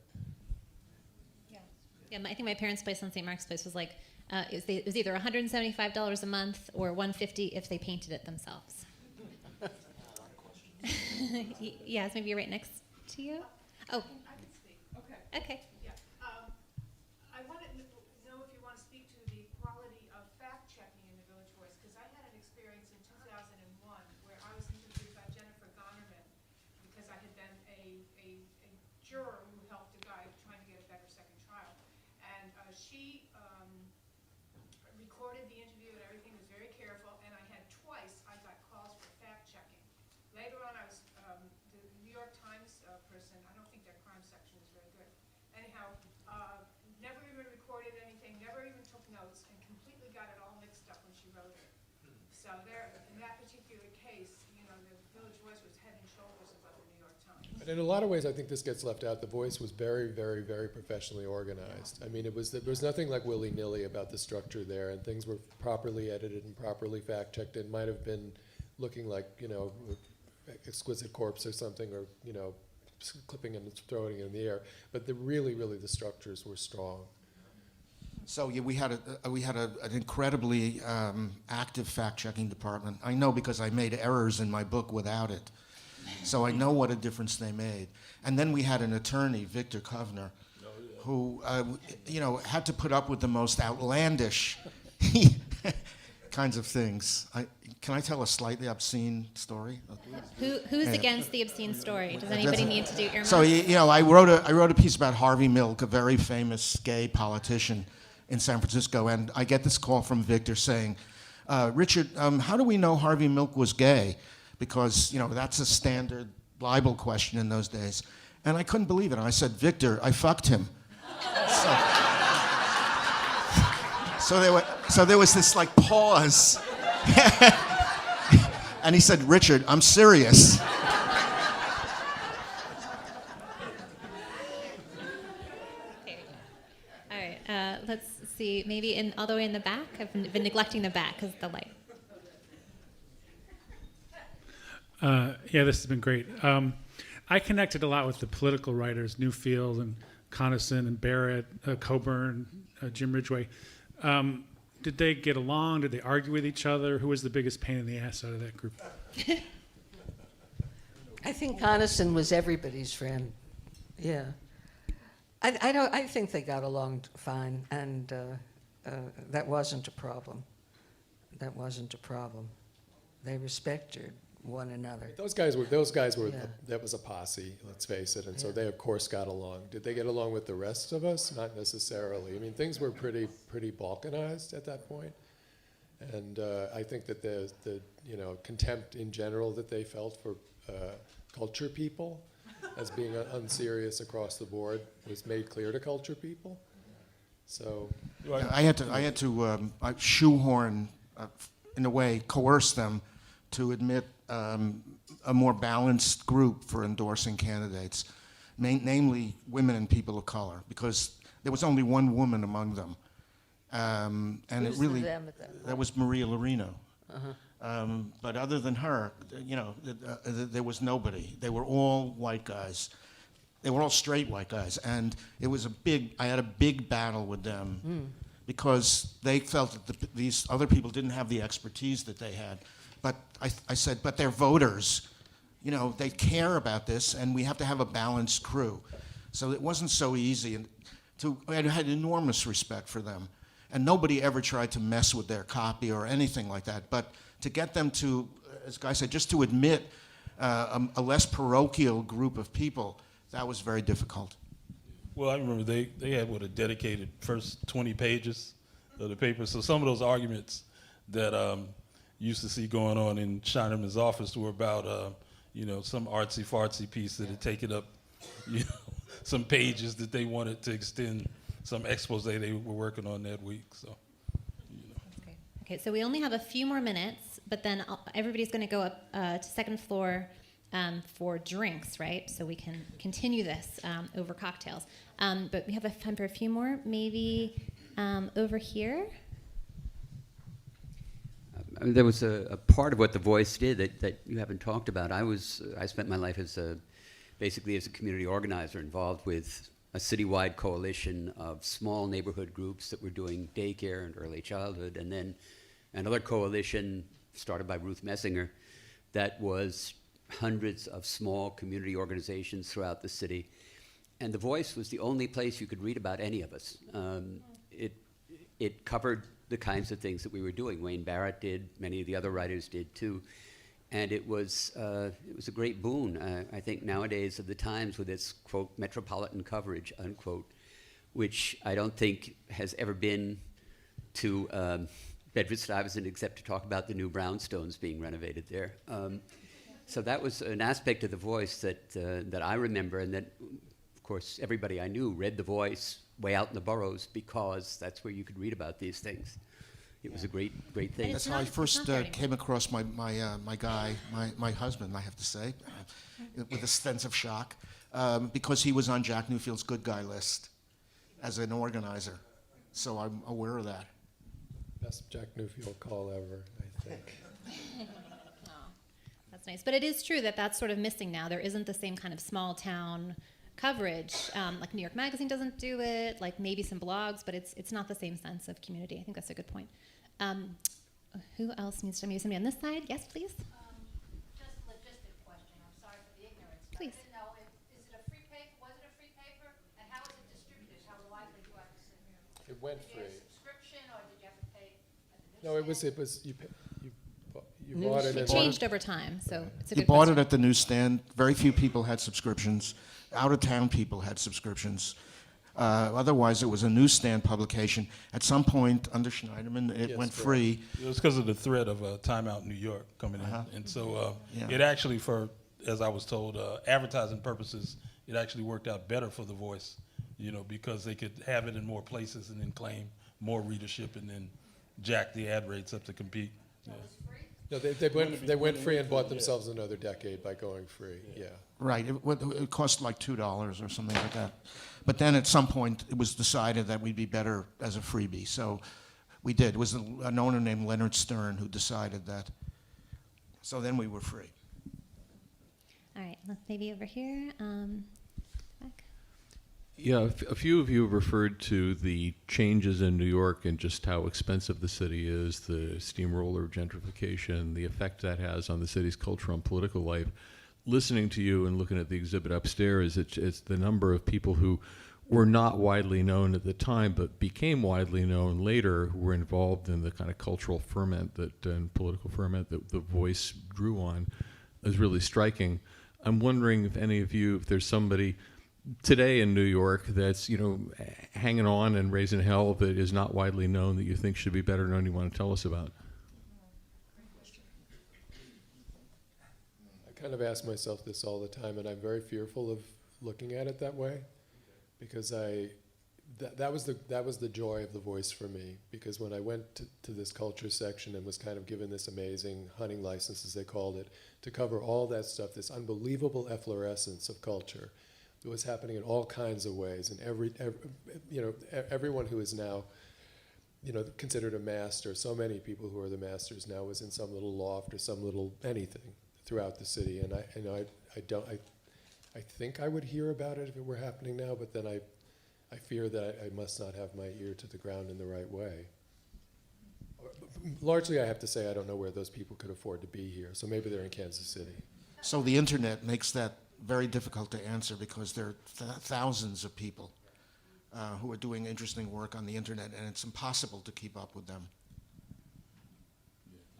S1: Yeah, I think my parents' place on St. Mark's Place was like, it was either $175 a month or $150 if they painted it themselves. Yes, maybe right next to you. Oh.
S10: I can speak. Okay.
S1: Okay.
S10: Yeah. I want to know if you want to speak to the quality of fact-checking in the Village Voice, because I had an experience in 2001 where I was interviewed by Jennifer Gonerman because I had been a juror who helped a guy trying to get a better second trial. And she recorded the interview and everything, was very careful, and I got calls for fact-checking. Later on, I was the New York Times person. I don't think their crime section is very good. Anyhow, never even recorded anything, never even took notes, and completely got it all mixed up when she wrote it. So there, in that particular case, the Village Voice was head and shoulders above the New York Times.
S5: But in a lot of ways, I think this gets left out. The Voice was very, very, very professionally organized. I mean, there was nothing like willy-nilly about the structure there, and things were properly edited and properly fact-checked. It might have been looking like, Exquisite Corpse or something, or, clipping and throwing it in the air. But really, the structures were strong.
S2: So yeah, we had an incredibly active fact-checking department. I know because I made errors in my book without it. So I know what a difference they made. And then we had an attorney, Victor Kovner, who had to put up with the most outlandish kinds of things. Can I tell a slightly obscene story?
S1: Who's against the obscene story? Does anybody need to do earmuffs?
S2: So I wrote a piece about Harvey Milk, a very famous gay politician in San Francisco, and I get this call from Victor saying, Richard, how do we know Harvey Milk was gay? Because that's a standard libel question in those days. And I couldn't believe it. And I said, Victor, I fucked him. So there was this like pause. And he said, Richard, I'm serious.
S1: All right, let's see. Maybe all the way in the back. I've been neglecting the back because of the light.
S11: Yeah, this has been great. I connected a lot with the political writers, Newfield and Coniston and Barrett, Coburn, Jim Ridgway. Did they get along? Did they argue with each other? Who was the biggest pain in the ass out of that group?
S3: I think Coniston was everybody's friend. Yeah. I think they got along fine, and that wasn't a problem. That wasn't a problem. They respected one another.
S5: Those guys were.
S3: Yeah.
S5: That was a posse. Let's face it. And so they, of course, got along. Did they get along with the rest of us? Not necessarily. I mean, things were pretty balkanized at that point. And I think that the contempt in general that they felt for culture people, as being unserious across the board, was made clear to culture people. So
S2: I had to shoehorn, in a way, coerce them to admit a more balanced group for endorsing candidates, namely women and people of color, because there was only one woman among them, and
S3: Who's
S2: it really
S3: them at that
S2: that was Maria Lorino.
S3: Uh-huh.
S2: But other than her, there was nobody. They were all white guys. They were all straight white guys, and it was I had a big battle with them because they felt that these other people didn't have the expertise that they had. But I said, but they're voters. They care about this, and we have to have a balanced crew. So it wasn't so easy. And I had enormous respect for them. And nobody ever tried to mess with their copy or anything like that. But to get them to as Guy said, just to admit a less parochial group of people, that was very difficult.
S4: Well, I remember they had a dedicated first 20 pages of the paper. So some of those arguments that you used to see going on in Shinerman's office were about some artsy fartsy piece that had taken up some pages that they wanted to extend some expose they were working on that week. So.
S1: That's great. Okay, so we only have a few more minutes, but then everybody's going to go up to second floor for drinks, right? So we can continue this over cocktails. But we have time for a few more. Maybe over here.
S12: There was a part of what The Voice did that you haven't talked about. I spent my life basically as a community organizer, involved with a citywide coalition of small neighborhood groups that were doing daycare and early childhood, and then another coalition started by Ruth Messinger that was hundreds of small community organizations throughout the city. And The Voice was the only place you could read about any of us. It covered the kinds of things that we were doing. Wayne Barrett did, many of the other writers did too. And it was a great boon, I think, nowadays of the Times with its, quote, metropolitan coverage, unquote, which I don't think has ever been to Bedford-Stuyvesant except to talk about the new brownstones being renovated there. So that was an aspect of The Voice that I remember, and that, of course, everybody I knew read The Voice way out in the boroughs because that's where you could read about these things. It was a great thing.
S2: That's how I first came across my guy, my husband, I have to say, with a sense of shock, because he was on Jack Newfield's good guy list as an organizer. So I'm aware of that.
S5: Best Jack Newfield call ever, I think.
S1: That's nice. But it is true that that's sort of missing now. There isn't the same kind of small town coverage. Like New York Magazine doesn't do it, like maybe some blogs, but it's not the same sense of community. I think that's a good point. Who else needs to, maybe somebody on this side? Yes, please.
S13: Just a logistic question. I'm sorry for the ignorance.
S1: Please.
S13: I didn't know, is it a free paper? Was it a free paper? And how is it distributed? How widely do I have to sit here?
S5: It went
S13: Did you get
S5: free.
S13: a subscription or did you have to pay at the
S5: No, you bought it.
S1: It changed over time, so it's a
S2: You
S1: good
S2: bought
S1: question.
S2: it at the newsstand. Very few people had subscriptions. Out-of-town people had subscriptions. Otherwise, it was a newsstand publication. At some point, under Schneiderman, it went free.
S4: It was because of the threat of Time Out New York coming in. And so it actually, as I was told, advertising purposes, it actually worked out better for The Voice, because they could have it in more places and then claim more readership and then jack the ad rates up to compete. Yeah.
S5: No, they went free and bought themselves another decade by going free. Yeah.
S2: Right. It cost like $2 or something like that. But then at some point, it was decided that we'd be better as a freebie. So we did. It was an owner named Leonard Stern who decided that. So then we were free.
S1: All right, maybe over here. Back.
S14: Yeah, a few of you have referred to the changes in New York and just how expensive the city is, the steamroller of gentrification, the effect that has on the city's cultural and political life. Listening to you and looking at the exhibit upstairs, it's the number of people who were not widely known at the time but became widely known later, who were involved in the kind of cultural ferment and political ferment that The Voice drew on, is really striking. I'm wondering if there's somebody today in New York that's hanging on and raising hell that is not widely known that you think should be better known, you want to tell us about.
S5: I kind of ask myself this all the time, and I'm very fearful of looking at it that way, because that was the joy of The Voice for me. Because when I went to this culture section and was kind of given this amazing hunting license, as they called it, to cover all that stuff, this unbelievable efflorescence of culture that was happening in all kinds of ways, and everyone who is now considered a master, so many people who are the masters now was in some little loft or some little anything throughout the city, and I think I would hear about it if it were happening now, but then I fear that I must not have my ear to the ground in the right way. Largely, I have to say I don't know where those people could afford to be here, so maybe they're in Kansas City.
S2: So the internet makes that very difficult to answer, because there are thousands of people who are doing interesting work on the internet, and it's impossible to keep up with them.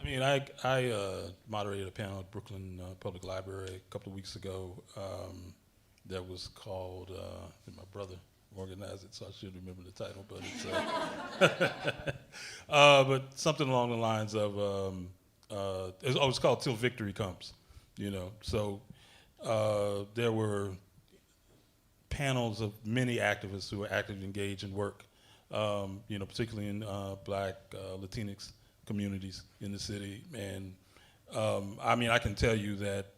S4: I mean, I moderated a panel at Brooklyn Public Library a couple of weeks ago that was called, my brother organized it, so I should remember the title, but it's but something along the lines of, it's called Till Victory Comes, you know. So there were panels of many activists who were actively engaged in work, you know, particularly in Black, Latinx communities in the city. And I mean, I can tell you that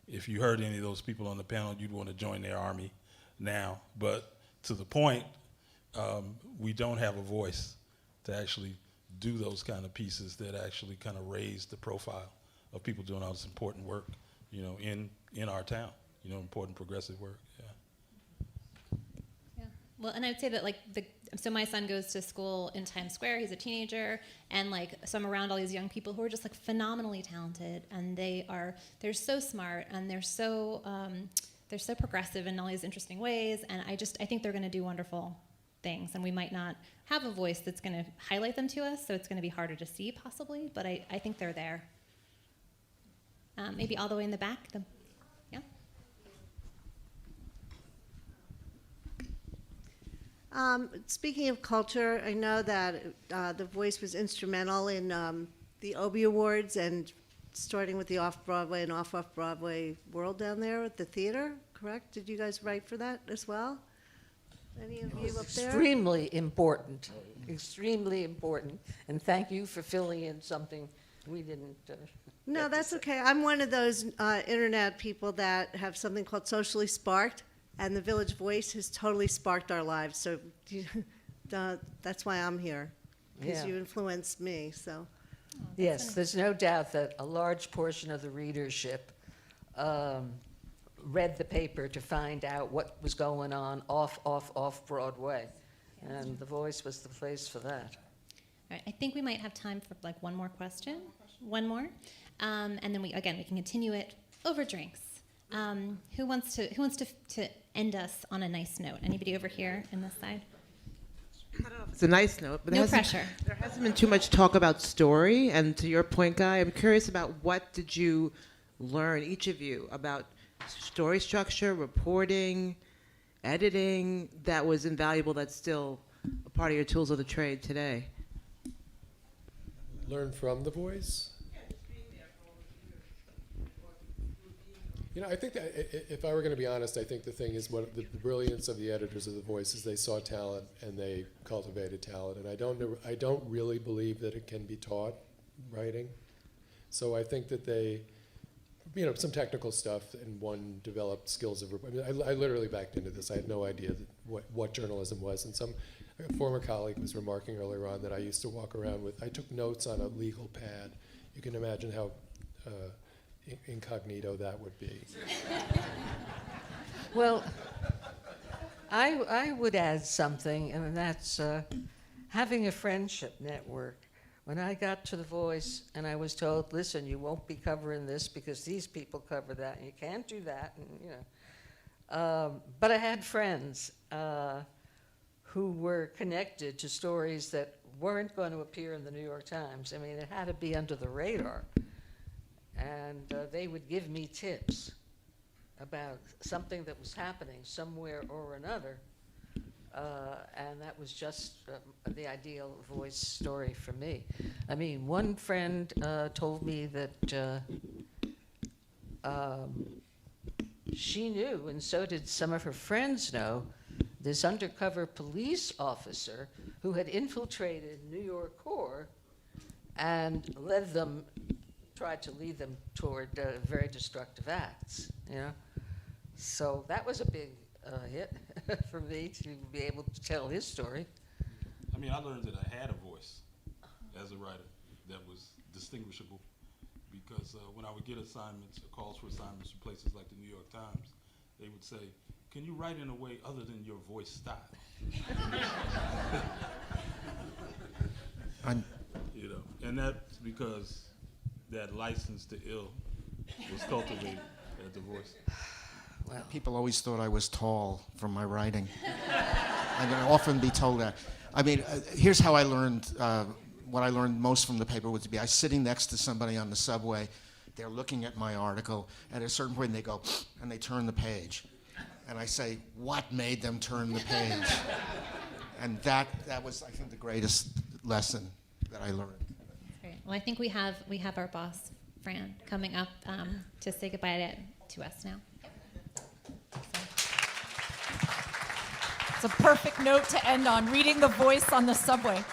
S4: if you heard any of those people on the panel, you'd want to join their army now. But to the point, we don't have a voice to actually do those kind of pieces that actually kind of raise the profile of people doing all this important work, you know, in our town, you know, important progressive work.
S1: Yeah. Well, and I would say that, like, so my son goes to school in Times Square. He's a teenager, and like, so I'm around all these young people who are just like phenomenally talented, and they're so smart, and they're so progressive in all these interesting ways, and I think they're going to do wonderful things, and we might not have a voice that's going to highlight them to us, so it's going to be harder to see possibly, but I think they're there. Maybe all the way in the back. Yeah.
S15: Speaking of culture, I know that The Voice was instrumental in the Obie Awards and starting with the off-Broadway and off-Broadway world down there at the theater, correct? Did you guys write for that as well? Any of you up there?
S3: Extremely important, and thank you for filling in something we didn't.
S15: No, that's okay. I'm one of those internet people that have something called Socially Sparked, and the Village Voice has totally sparked our lives. So that's why I'm here, because you influenced me. So.
S3: Yes, there's no doubt that a large portion of the readership read the paper to find out what was going on off Broadway, and The Voice was the place for that.
S1: All right, I think we might have time for like one more question. One more, and then we can continue it over drinks. Who wants to end us on a nice note? Anybody over here in this side?
S16: I don't know if it's a nice note, but
S1: no pressure.
S16: There hasn't been too much talk about story, and to your point, Guy, I'm curious about what did you learn, each of you, about story structure, reporting, editing, that was invaluable, that's still a part of your tools of the trade today?
S5: Learn from The Voice? You know, I think that if I were going to be honest, I think the thing is what the brilliance of the editors of The Voice is they saw talent and they cultivated talent. And I don't really believe that it can be taught, writing. So I think that they, you know, some technical stuff, and one developed skills of. I mean, I literally backed into this. I had no idea that what journalism was. And a former colleague was remarking earlier on that I used to walk around with. I took notes on a legal pad. You can imagine how. Incognito that would be.
S3: Well, I would add something, and that's having a friendship network. When I got to The Voice and I was told, listen, you won't be covering this because these people cover that, and you can't do that, and you know. But I had friends who were connected to stories that weren't going to appear in the New York Times. I mean, it had to be under the radar. And they would give me tips about something that was happening somewhere or another. And that was just the ideal Voice story for me. I mean, one friend told me that she knew, and so did some of her friends know, this undercover police officer who had infiltrated New York Core and tried to lead them toward very destructive acts, you know. So that was a big hit for me to be able to tell his story.
S4: I mean, I learned that I had a voice as a writer that was distinguishable, because when I would get assignments or calls for assignments from places like the New York Times, they would say, can you write in a way other than your voice style? You know, and that's because that license to ill was cultivated at The Voice.
S2: Well, people always thought I was tall from my writing. And I'd often be told that. I mean, here's how I learned what I learned most from the paper was to be I was sitting next to somebody on the subway. They're looking at my article. At a certain point, they go, and they turn the page. And I say, what made them turn the page? And that was, I think, the greatest lesson that I learned.
S1: Great. Well, I think we have our boss, Fran, coming up to say goodbye to us now.
S17: It's a perfect note to end on, reading The Voice on the subway.